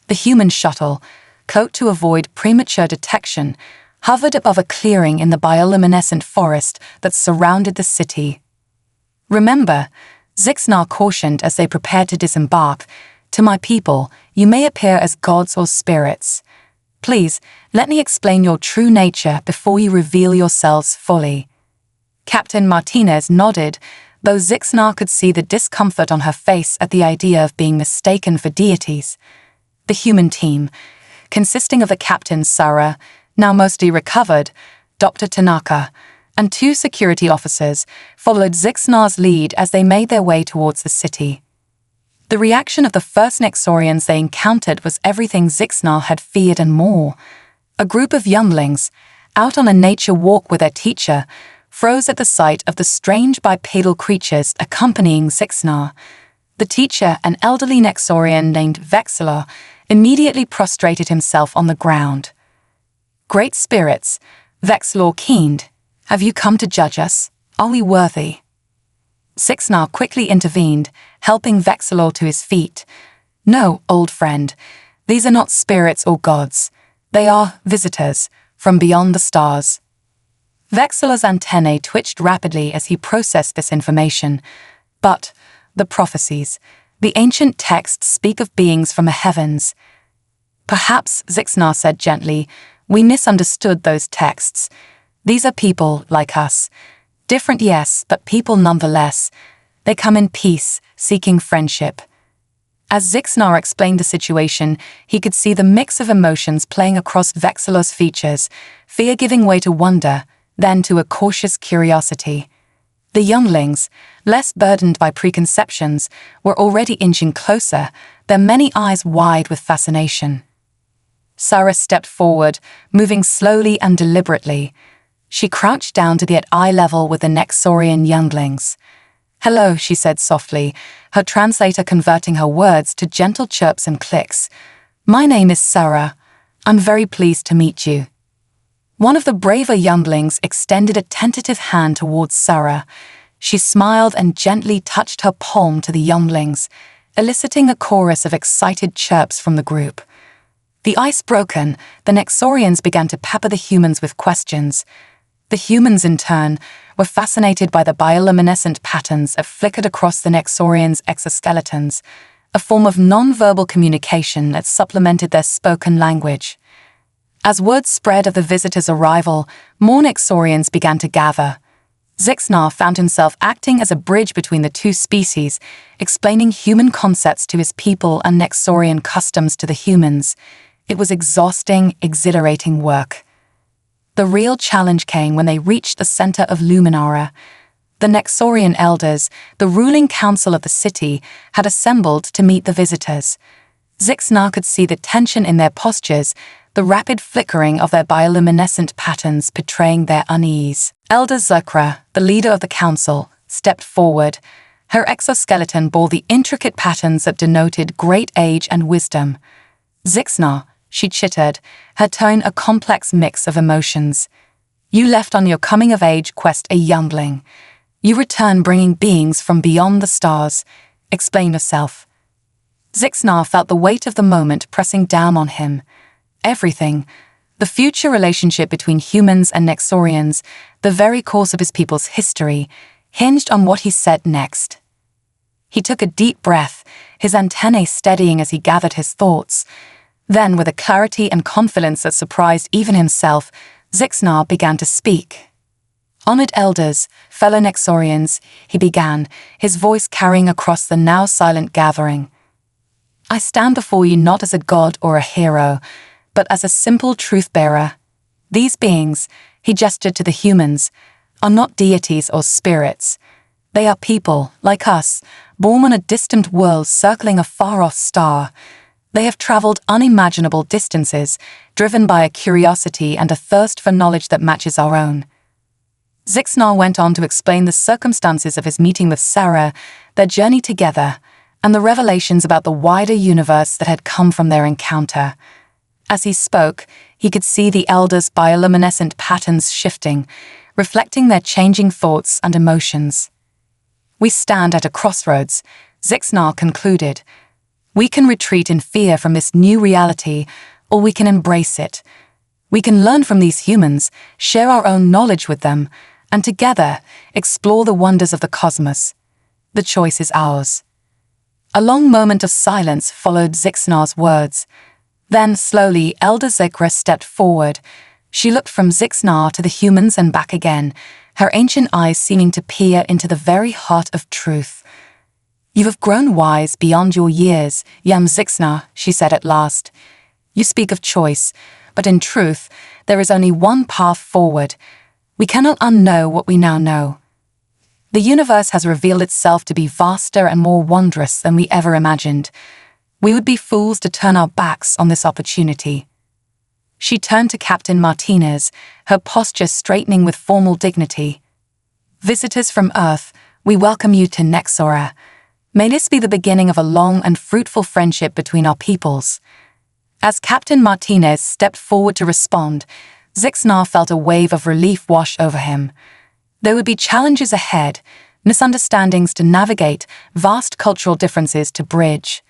The human shuttle, cloaked to avoid premature detection, hovered above a clearing in the bioluminescent forest that surrounded the city. "Remember," Zixnar cautioned as they prepared to disembark, "to my people, you may appear as gods or spirits. Please, let me explain your true nature before you reveal yourselves fully." Captain Martinez nodded, though Zixnar could see the discomfort on her face at the idea of being mistaken for deities. The human team, consisting of the captain Sarah, now mostly recovered, Dr. Tanaka, and 2 security officers, followed Zixnar's lead as they made their way towards the city. The reaction of the first Nexorians they encountered was everything Zixnar had feared and more. A group of younglings, out on a nature walk with their teacher, froze at the sight of the strange bipedal creatures accompanying Zixnar. The teacher, an elderly Nexorian named Vexilor, immediately prostrated himself on the ground. "Great spirits," Vexilor keened, "have you come to judge us? Are we worthy?" Zixnar quickly intervened, helping Vexilor to his feet. "No, old friend, these are not spirits or gods. They are visitors from beyond the stars." Vexilor's antennae twitched rapidly as he processed this information. But the prophecies, the ancient texts speak of beings from the heavens. "Perhaps," Zixnar said gently, "we misunderstood those texts. These are people like us. Different, yes, but people nonetheless. They come in peace, seeking friendship." As Zixnar explained the situation, he could see the mix of emotions playing across Vexilor's features, fear giving way to wonder, then to a cautious curiosity. The younglings, less burdened by preconceptions, were already inching closer, their many eyes wide with fascination. Sarah stepped forward, moving slowly and deliberately. She crouched down to be at eye level with the Nexorian younglings. "Hello," she said softly, her translator converting her words to gentle chirps and clicks. "My name is Sarah. I'm very pleased to meet you." One of the braver younglings extended a tentative hand towards Sarah. She smiled and gently touched her palm to the younglings, eliciting a chorus of excited chirps from the group. The ice broken, the Nexorians began to pepper the humans with questions. The humans, in turn, were fascinated by the bioluminescent patterns that flickered across the Nexorians' exoskeletons, a form of non-verbal communication that supplemented their spoken language. As word spread of the visitors' arrival, more Nexorians began to gather. Zixnar found himself acting as a bridge between the two species, explaining human concepts to his people and Nexorian customs to the humans. It was exhausting, exhilarating work. The real challenge came when they reached the center of Luminara. The Nexorian elders, the ruling council of the city, had assembled to meet the visitors. Zixnar could see the tension in their postures, the rapid flickering of their bioluminescent patterns betraying their unease. Elder Zukra, the leader of the council, stepped forward. Her exoskeleton bore the intricate patterns that denoted great age and wisdom. "Zixnar," she chittered, her tone a complex mix of emotions. "You left on your coming-of-age quest a youngling. You return bringing beings from beyond the stars. Explain yourself." Zixnar felt the weight of the moment pressing down on him. Everything, the future relationship between humans and Nexorians, the very course of his people's history, hinged on what he said next. He took a deep breath, his antennae steadying as he gathered his thoughts. Then, with a clarity and confidence that surprised even himself, Zixnar began to speak. "Honored elders, fellow Nexorians," he began, his voice carrying across the now silent gathering. "I stand before you not as a god or a hero, but as a simple truth-bearer. These beings," he gestured to the humans, "are not deities or spirits. They are people, like us, born on a distant world circling a far-off star. They have traveled unimaginable distances, driven by a curiosity and a thirst for knowledge that matches our own." Zixnar went on to explain the circumstances of his meeting with Sarah, their journey together, and the revelations about the wider universe that had come from their encounter. As he spoke, he could see the elders' bioluminescent patterns shifting, reflecting their changing thoughts and emotions. "We stand at a crossroads," Zixnar concluded. "We can retreat in fear from this new reality, or we can embrace it. We can learn from these humans, share our own knowledge with them, and together explore the wonders of the cosmos. The choice is ours." A long moment of silence followed Zixnar's words. Then, slowly, Elder Zikra stepped forward. She looked from Zixnar to the humans and back again, her ancient eyes seeming to peer into the very heart of truth. "You have grown wise beyond your years, young Zixnar," she said at last. "You speak of choice, but in truth, there is only one path forward. We cannot unknow what we now know. The universe has revealed itself to be vaster and more wondrous than we ever imagined. We would be fools to turn our backs on this opportunity." She turned to Captain Martinez, her posture straightening with formal dignity. "Visitors from Earth, we welcome you to Nexora. May this be the beginning of a long and fruitful friendship between our peoples." As Captain Martinez stepped forward to respond, Zixnar felt a wave of relief wash over him. There would be challenges ahead, misunderstandings to navigate, vast cultural differences to bridge.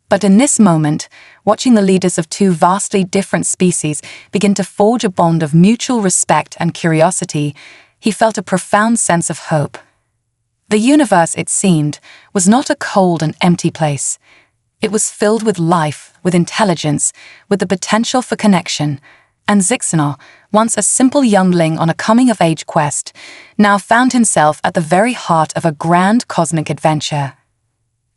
But in this moment, watching the leaders of two vastly different species begin to forge a bond of mutual respect and curiosity, he felt a profound sense of hope. The universe, it seemed, was not a cold and empty place. It was filled with life, with intelligence, with the potential for connection. And Zixnar, once a simple youngling on a coming-of-age quest, now found himself at the very heart of a grand cosmic adventure.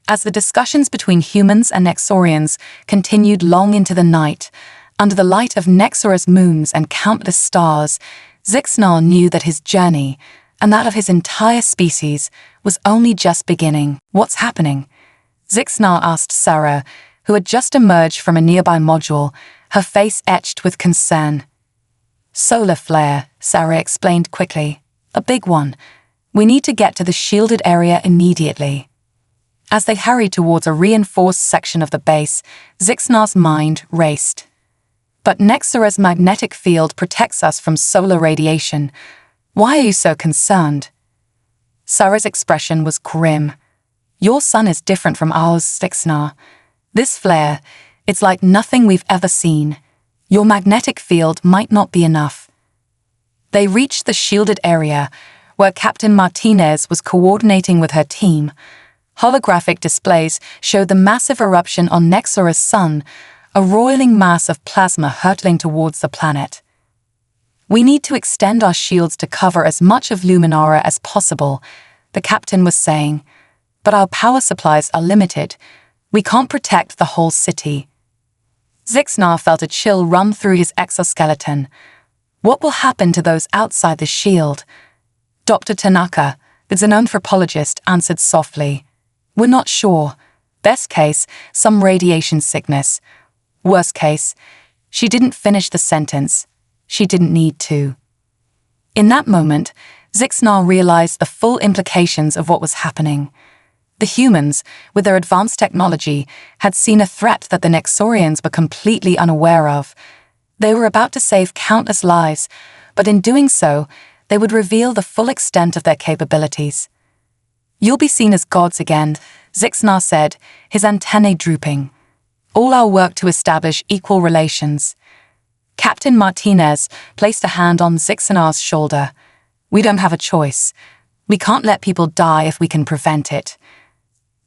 As the discussions between humans and Nexorians continued long into the night, under the light of Nexora's moons and countless stars, Zixnar knew that his journey, and that of his entire species, was only just beginning. "What's happening?" Zixnar asked Sarah, who had just emerged from a nearby module, her face etched with concern. "Solar flare," Sarah explained quickly. "A big one. We need to get to the shielded area immediately." As they hurried towards a reinforced section of the base, Zixnar's mind raced. "But Nexora's magnetic field protects us from solar radiation. Why are you so concerned?" Sarah's expression was grim. "Your sun is different from ours, Zixnar. This flare, it's like nothing we've ever seen. Your magnetic field might not be enough." They reached the shielded area, where Captain Martinez was coordinating with her team. Holographic displays showed the massive eruption on Nexora's sun, a roiling mass of plasma hurtling towards the planet. "We need to extend our shields to cover as much of Luminara as possible," the captain was saying. "But our power supplies are limited. We can't protect the whole city." Zixnar felt a chill run through his exoskeleton. What will happen to those outside the shield? Dr. Tanaka, the xenanthropologist, answered softly. "We're not sure. Best case, some radiation sickness. Worst case," she didn't finish the sentence. She didn't need to. In that moment, Zixnar realized the full implications of what was happening. The humans, with their advanced technology, had seen a threat that the Nexorians were completely unaware of. They were about to save countless lives, but in doing so, they would reveal the full extent of their capabilities. "You'll be seen as gods again," Zixnar said, his antennae drooping. "All our work to establish equal relations." Captain Martinez placed a hand on Zixnar's shoulder. "We don't have a choice. We can't let people die if we can prevent it."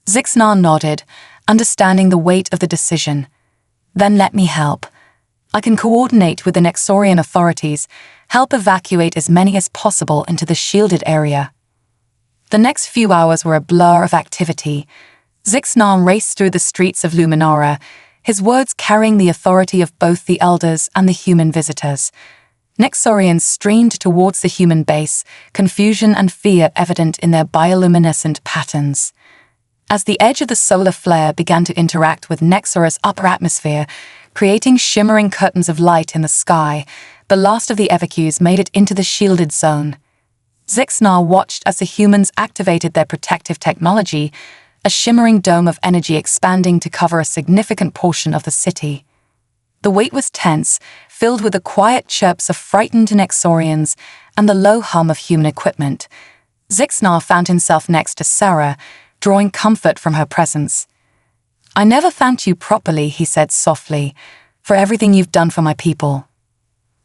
Zixnar nodded, understanding the weight of the decision. "Then let me help. I can coordinate with the Nexorian authorities, help evacuate as many as possible into the shielded area." The next few hours were a blur of activity. Zixnar raced through the streets of Luminara, his words carrying the authority of both the elders and the human visitors. Nexorians streamed towards the human base, confusion and fear evident in their bioluminescent patterns. As the edge of the solar flare began to interact with Nexora's upper atmosphere, creating shimmering curtains of light in the sky, the last of the evacuees made it into the shielded zone. Zixnar watched as the humans activated their protective technology, a shimmering dome of energy expanding to cover a significant portion of the city. The wait was tense, filled with the quiet chirps of frightened Nexorians and the low hum of human equipment. Zixnar found himself next to Sarah, drawing comfort from her presence. "I never thanked you properly," he said softly, "for everything you've done for my people."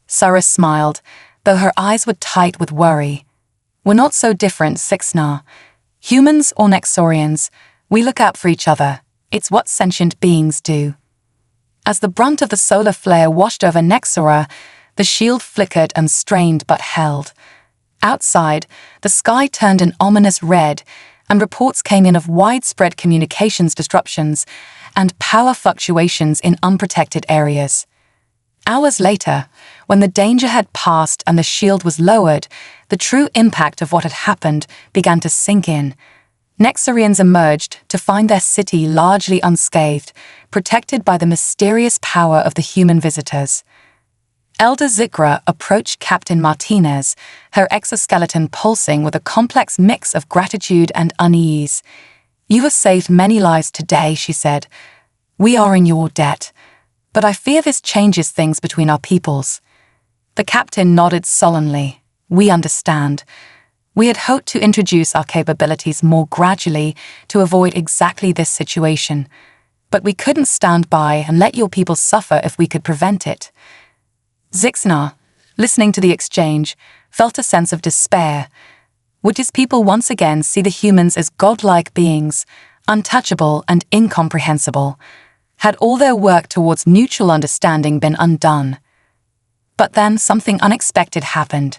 Sarah smiled, though her eyes were tight with worry. "We're not so different, Zixnar. Humans or Nexorians, we look out for each other. It's what sentient beings do." As the brunt of the solar flare washed over Nexora, the shield flickered and strained but held. Outside, the sky turned an ominous red, and reports came in of widespread communications disruptions and power fluctuations in unprotected areas. Hours later, when the danger had passed and the shield was lowered, the true impact of what had happened began to sink in. Nexorians emerged to find their city largely unscathed, protected by the mysterious power of the human visitors. Elder Zikra approached Captain Martinez, her exoskeleton pulsing with a complex mix of gratitude and unease. "You have saved many lives today," she said. "We are in your debt, but I fear this changes things between our peoples." The captain nodded sullenly. "We understand. We had hoped to introduce our capabilities more gradually to avoid exactly this situation, but we couldn't stand by and let your people suffer if we could prevent it." Zixnar, listening to the exchange, felt a sense of despair. Would his people once again see the humans as godlike beings, untouchable and incomprehensible? Had all their work towards mutual understanding been undone? But then something unexpected happened.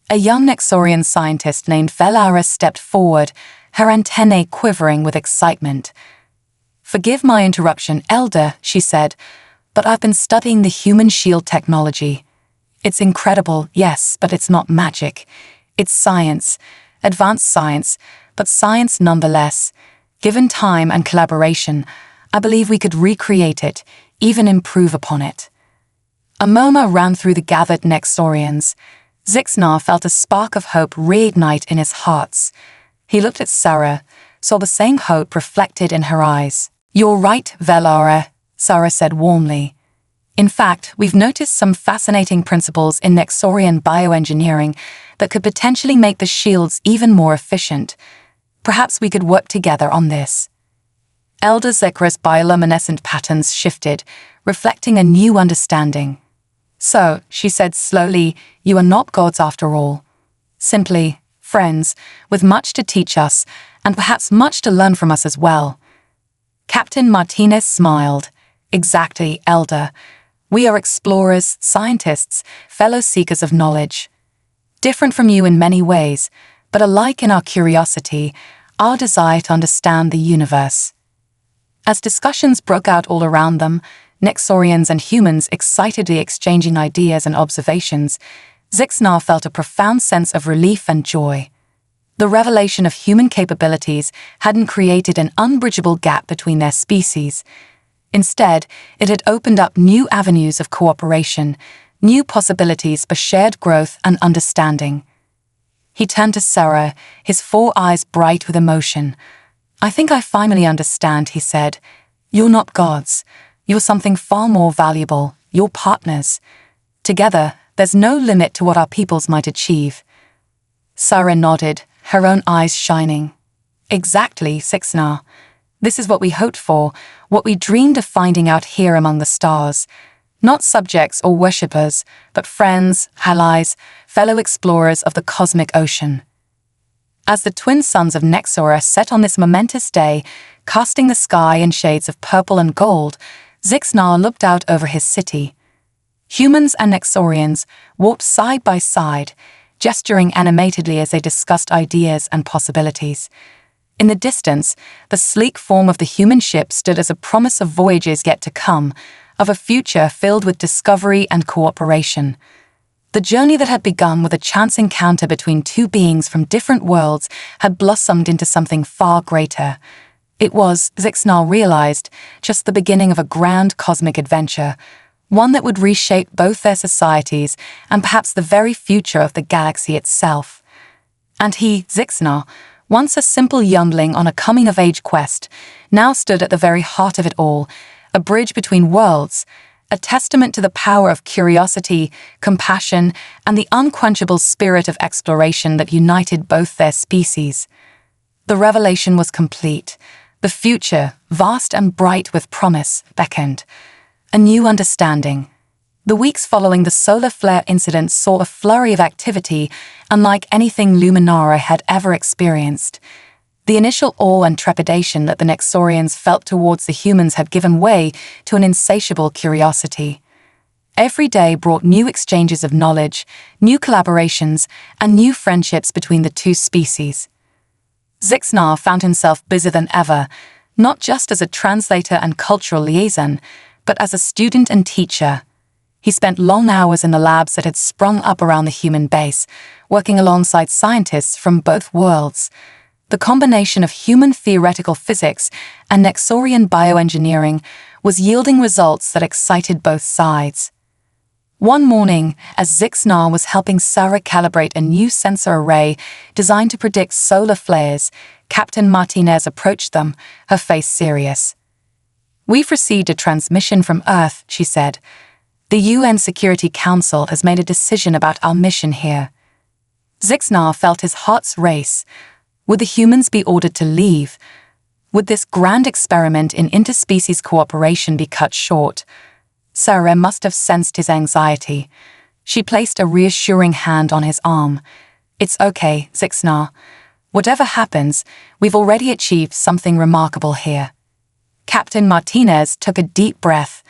A young Nexorian scientist named Velara stepped forward, her antennae quivering with excitement. "Forgive my interruption, Elder," she said, "but I've been studying the human shield technology. It's incredible, yes, but it's not magic. It's science, advanced science, but science nonetheless. Given time and collaboration, I believe we could recreate it, even improve upon it." A murmur ran through the gathered Nexorians. Zixnar felt a spark of hope reignite in his hearts. He looked at Sarah, saw the same hope reflected in her eyes. "You're right, Velara," Sarah said warmly. "In fact, we've noticed some fascinating principles in Nexorian bioengineering that could potentially make the shields even more efficient. Perhaps we could work together on this." Elder Zekra's bioluminescent patterns shifted, reflecting a new understanding. "So," she said slowly, "you are not gods after all. Simply friends, with much to teach us, and perhaps much to learn from us as well." Captain Martinez smiled. "Exactly, Elder. We are explorers, scientists, fellow seekers of knowledge. Different from you in many ways, but alike in our curiosity, our desire to understand the universe." As discussions broke out all around them, Nexorians and humans excitedly exchanging ideas and observations, Zixnar felt a profound sense of relief and joy. The revelation of human capabilities hadn't created an unbridgeable gap between their species. Instead, it had opened up new avenues of cooperation, new possibilities for shared growth and understanding. He turned to Sarah, his 4 eyes bright with emotion. "I think I finally understand," he said. "You're not gods. You're something far more valuable. You're partners. Together, there's no limit to what our peoples might achieve." Sarah nodded, her own eyes shining. "Exactly, Zixnar. This is what we hoped for, what we dreamed of finding out here among the stars. Not subjects or worshippers, but friends, allies, fellow explorers of the cosmic ocean." As the twin suns of Nexora set on this momentous day, casting the sky in shades of purple and gold, Zixnar looked out over his city. Humans and Nexorians walked side by side, gesturing animatedly as they discussed ideas and possibilities. In the distance, the sleek form of the human ship stood as a promise of voyages yet to come, of a future filled with discovery and cooperation. The journey that had begun with a chance encounter between two beings from different worlds had blossomed into something far greater. It was, Zixnar realized, just the beginning of a grand cosmic adventure, one that would reshape both their societies and perhaps the very future of the galaxy itself. And he, Zixnar, once a simple youngling on a coming-of-age quest, now stood at the very heart of it all, a bridge between worlds, a testament to the power of curiosity, compassion, and the unquenchable spirit of exploration that united both their species. The revelation was complete. The future, vast and bright with promise, beckoned. A new understanding. The weeks following the solar flare incident saw a flurry of activity unlike anything Luminara had ever experienced. The initial awe and trepidation that the Nexorians felt towards the humans had given way to an insatiable curiosity. Every day brought new exchanges of knowledge, new collaborations, and new friendships between the two species. Zixnar found himself busier than ever, not just as a translator and cultural liaison, but as a student and teacher. He spent long hours in the labs that had sprung up around the human base, working alongside scientists from both worlds. The combination of human theoretical physics and Nexorian bioengineering was yielding results that excited both sides. One morning, as Zixnar was helping Sarah calibrate a new sensor array designed to predict solar flares, Captain Martinez approached them, her face serious. "We've received a transmission from Earth," she said. "The UN Security Council has made a decision about our mission here." Zixnar felt his heart's race. Would the humans be ordered to leave? Would this grand experiment in interspecies cooperation be cut short? Sarah must have sensed his anxiety. She placed a reassuring hand on his arm. "It's okay, Zixnar. Whatever happens, we've already achieved something remarkable here." Captain Martinez took a deep breath.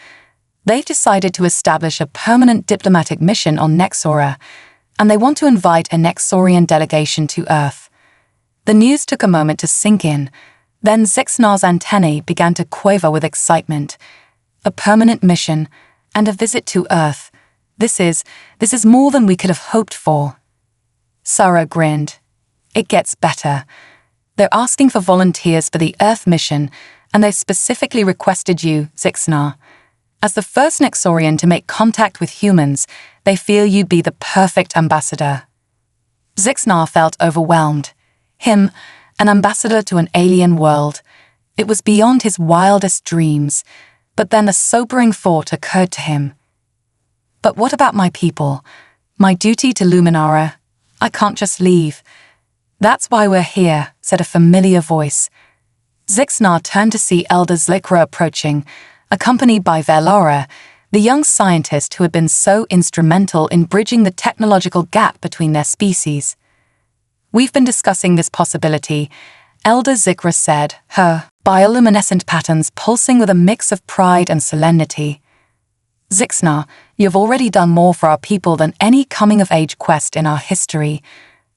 They've decided to establish a permanent diplomatic mission on Nexora, and they want to invite a Nexorian delegation to Earth. The news took a moment to sink in. Then Zixnar's antennae began to quaver with excitement. A permanent mission, and a visit to Earth. This is more than we could have hoped for. Sarah grinned. "It gets better. They're asking for volunteers for the Earth mission, and they specifically requested you, Zixnar. As the first Nexorian to make contact with humans, they feel you'd be the perfect ambassador." Zixnar felt overwhelmed. Him, an ambassador to an alien world. It was beyond his wildest dreams. But then a sobering thought occurred to him. "But what about my people? My duty to Luminara? I can't just leave." "That's why we're here," said a familiar voice. Zixnar turned to see Elder Zlikra approaching, accompanied by Velara, the young scientist who had been so instrumental in bridging the technological gap between their species. "We've been discussing this possibility," Elder Zikra said, her bioluminescent patterns pulsing with a mix of pride and solemnity. "Zixnar, you've already done more for our people than any coming-of-age quest in our history.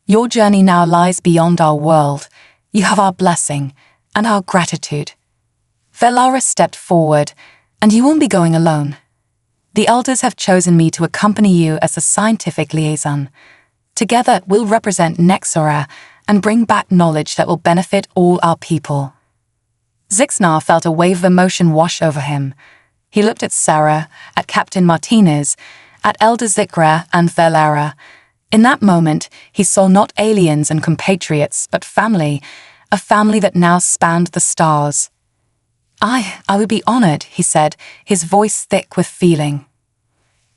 Your journey now lies beyond our world. You have our blessing and our gratitude." Velara stepped forward. "And you won't be going alone. The elders have chosen me to accompany you as a scientific liaison. Together, we'll represent Nexora and bring back knowledge that will benefit all our people." Zixnar felt a wave of emotion wash over him. He looked at Sarah, at Captain Martinez, at Elder Zikra and Velara. In that moment, he saw not aliens and compatriots, but family, a family that now spanned the stars. I would be honored," he said, his voice thick with feeling.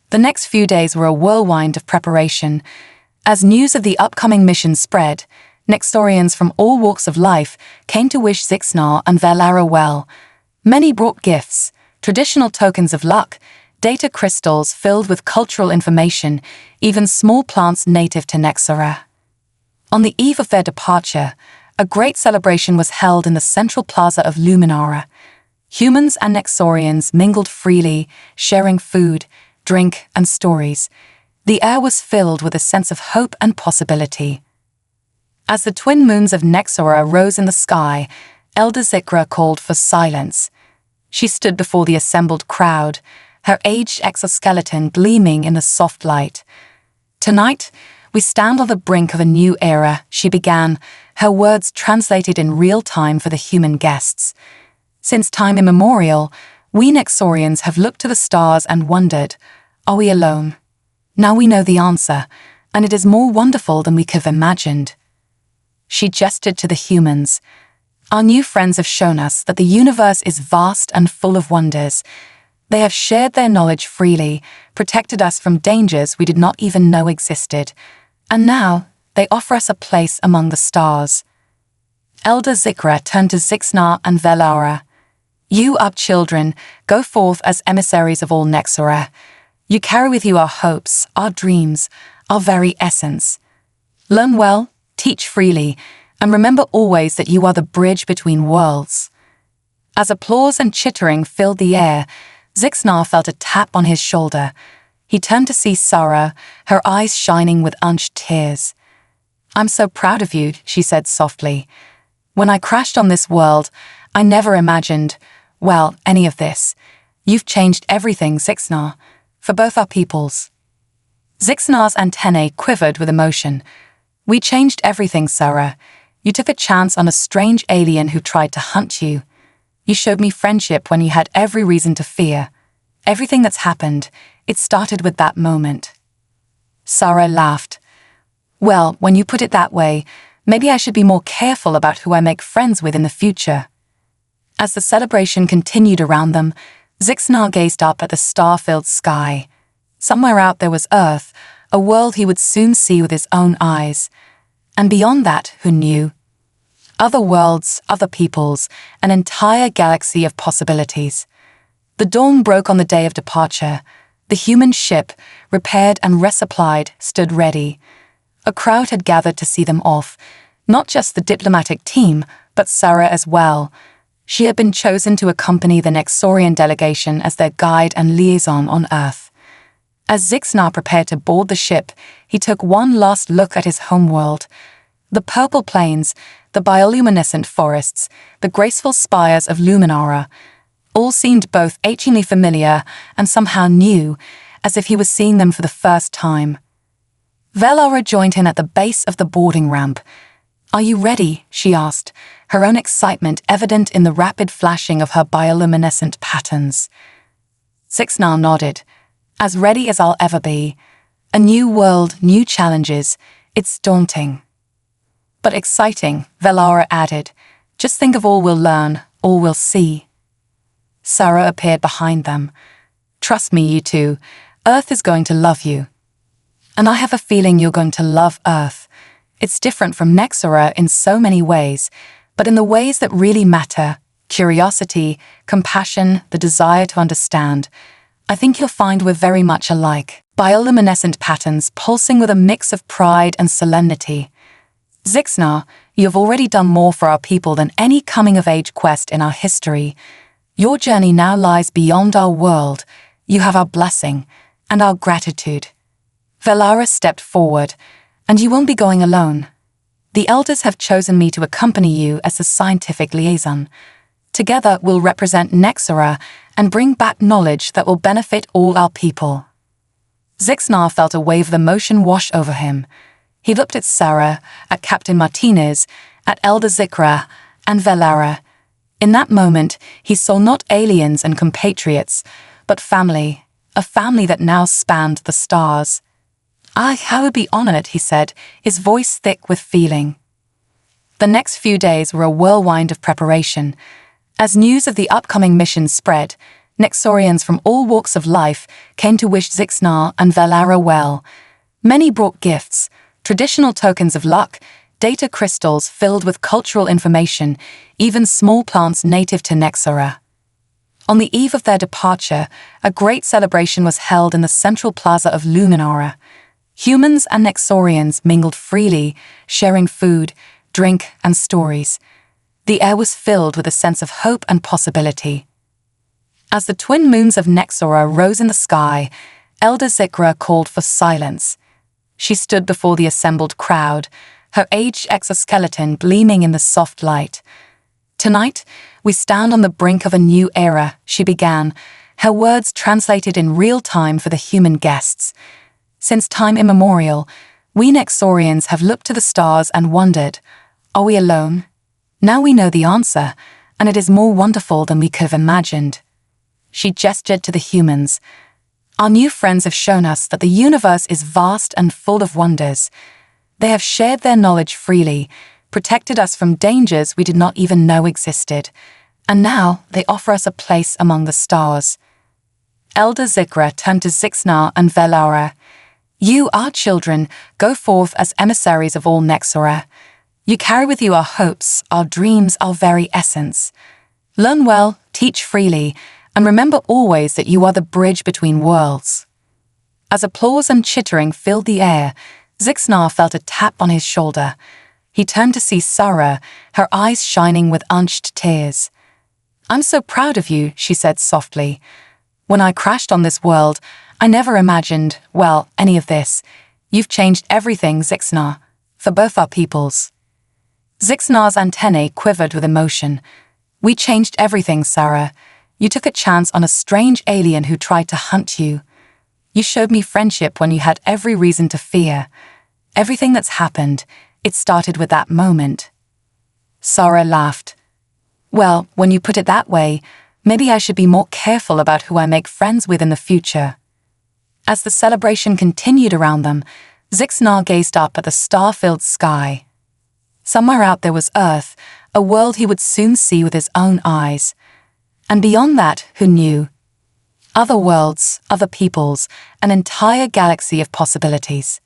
The next few days were a whirlwind of preparation. As news of the upcoming mission spread, Nexorians from all walks of life came to wish Zixnar and Velara well. Many brought gifts, traditional tokens of luck, data crystals filled with cultural information, even small plants native to Nexora. On the eve of their departure, a great celebration was held in the central plaza of Luminara. Humans and Nexorians mingled freely, sharing food, drink, and stories. The air was filled with a sense of hope and possibility. As the twin moons of Nexora rose in the sky, Elder Zikra called for silence. She stood before the assembled crowd, her aged exoskeleton gleaming in the soft light. "Tonight, we stand on the brink of a new era," she began, her words translated in real time for the human guests. "Since time immemorial, we Nexorians have looked to the stars and wondered, are we alone? Now we know the answer, and it is more wonderful than we could have imagined." She gestured to the humans. "Our new friends have shown us that the universe is vast and full of wonders. They have shared their knowledge freely, protected us from dangers we did not even know existed, and now they offer us a place among the stars." Elder Zikra turned to Zixnar and Velara. "You, our children, go forth as emissaries of all Nexora. You carry with you our hopes, our dreams, our very essence. Learn well, teach freely, and remember always that you are the bridge between worlds." As applause and chittering filled the air, Zixnar felt a tap on his shoulder. He turned to see Sarah, her eyes shining with unshed tears. "I'm so proud of you," she said softly. "When I crashed on this world, I never imagined, well, any of this. You've changed everything, Zixnar, for both our peoples." Zixnar's antennae quivered with emotion. "We changed everything, Sarah. You took a chance on a strange alien who tried to hunt you. You showed me friendship when you had every reason to fear. Everything that's happened, it started with that moment." Sarah laughed. "Well, when you put it that way, maybe I should be more careful about who I make friends with in the future." As the celebration continued around them, Zixnar gazed up at the star-filled sky. Somewhere out there was Earth, a world he would soon see with his own eyes. And beyond that, who knew? Other worlds, other peoples, an entire galaxy of possibilities. The dawn broke on the day of departure. The human ship, repaired and resupplied, stood ready. A crowd had gathered to see them off, not just the diplomatic team, but Sarah as well. She had been chosen to accompany the Nexorian delegation as their guide and liaison on Earth. As Zixnar prepared to board the ship, he took one last look at his homeworld. The purple plains, the bioluminescent forests, the graceful spires of Luminara, all seemed both achingly familiar and somehow new, as if he was seeing them for the first time. Velara joined him at the base of the boarding ramp. "Are you ready?" she asked, her own excitement evident in the rapid flashing of her bioluminescent patterns. Zixnar nodded. "As ready as I'll ever be. A new world, new challenges. It's daunting." "But exciting," Velara added. "Just think of all we'll learn, all we'll see." Sarah appeared behind them. "Trust me, you two. Earth is going to love you. And I have a feeling you're going to love Earth. It's different from Nexora in so many ways, but in the ways that really matter, curiosity, compassion, the desire to understand, I think you'll find we're very much alike." Bioluminescent patterns pulsing with a mix of pride and solemnity. "Zixnar, you have already done more for our people than any coming-of-age quest in our history. Your journey now lies beyond our world. You have our blessing and our gratitude." Velara stepped forward. "And you won't be going alone. The elders have chosen me to accompany you as the scientific liaison. Together we'll represent Nexora and bring back knowledge that will benefit all our people." Zixnar felt a wave of emotion wash over him. He looked at Sarah, at Captain Martinez, at Elder Zikra, and Velara. In that moment, he saw not aliens and compatriots, but family, a family that now spanned the stars. "I would be honored," he said, his voice thick with feeling. The next few days were a whirlwind of preparation. As news of the upcoming mission spread, Nexorians from all walks of life came to wish Zixnar and Velara well. Many brought gifts, traditional tokens of luck, data crystals filled with cultural information, even small plants native to Nexora. On the eve of their departure, a great celebration was held in the central plaza of Luminara. Humans and Nexorians mingled freely, sharing food, drink, and stories. The air was filled with a sense of hope and possibility. As the twin moons of Nexora rose in the sky, Elder Zikra called for silence. She stood before the assembled crowd, her aged exoskeleton gleaming in the soft light. "Tonight, we stand on the brink of a new era," she began, her words translated in real time for the human guests. "Since time immemorial, we Nexorians have looked to the stars and wondered, are we alone? Now we know the answer, and it is more wonderful than we could have imagined." She gestured to the humans. "Our new friends have shown us that the universe is vast and full of wonders. They have shared their knowledge freely, protected us from dangers we did not even know existed, and now they offer us a place among the stars." Elder Zikra turned to Zixnar and Velara. "You, our children, go forth as emissaries of all Nexora. You carry with you our hopes, our dreams, our very essence. Learn well, teach freely, and remember always that you are the bridge between worlds." As applause and chittering filled the air, Zixnar felt a tap on his shoulder. He turned to see Sarah, her eyes shining with unshed tears. "I'm so proud of you," she said softly. "When I crashed on this world, I never imagined, well, any of this. You've changed everything, Zixnar, for both our peoples. Zixnar's antennae quivered with emotion. We changed everything, Sarah. You took a chance on a strange alien who tried to hunt you. You showed me friendship when you had every reason to fear. Everything that's happened, it started with that moment. Sarah laughed. Well, when you put it that way, maybe I should be more careful about who I make friends with in the future. As the celebration continued around them, Zixnar gazed up at the star-filled sky. Somewhere out there was Earth, a world he would soon see with his own eyes. And beyond that, who knew? Other worlds, other peoples, an entire galaxy of possibilities.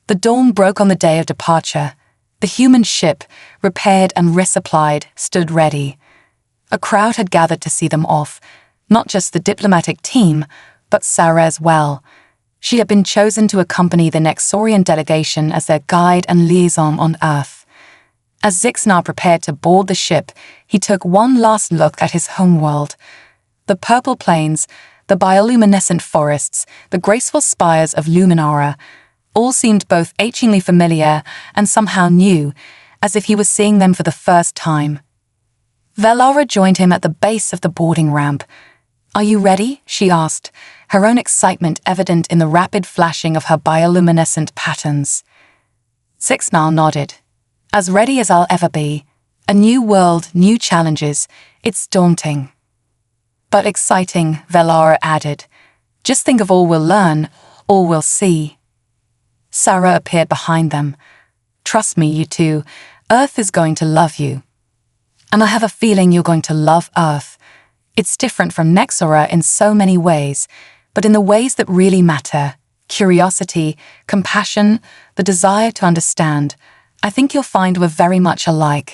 The dawn broke on the day of departure. The human ship, repaired and resupplied, stood ready. A crowd had gathered to see them off, not just the diplomatic team, but Sarah as well. She had been chosen to accompany the Nexorian delegation as their guide and liaison on Earth. As Zixnar prepared to board the ship, he took one last look at his homeworld. The purple plains, the bioluminescent forests, the graceful spires of Luminara, all seemed both achingly familiar and somehow new, as if he was seeing them for the first time. Velora joined him at the base of the boarding ramp. "Are you ready?" she asked, her own excitement evident in the rapid flashing of her bioluminescent patterns. Zixnar nodded. "As ready as I'll ever be. A new world, new challenges. It's daunting." "But exciting," Velora added. "Just think of all we'll learn, all we'll see." Sarah appeared behind them. "Trust me, you two, Earth is going to love you. And I have a feeling you're going to love Earth. It's different from Nexora in so many ways, but in the ways that really matter, curiosity, compassion, the desire to understand, I think you'll find we're very much alike."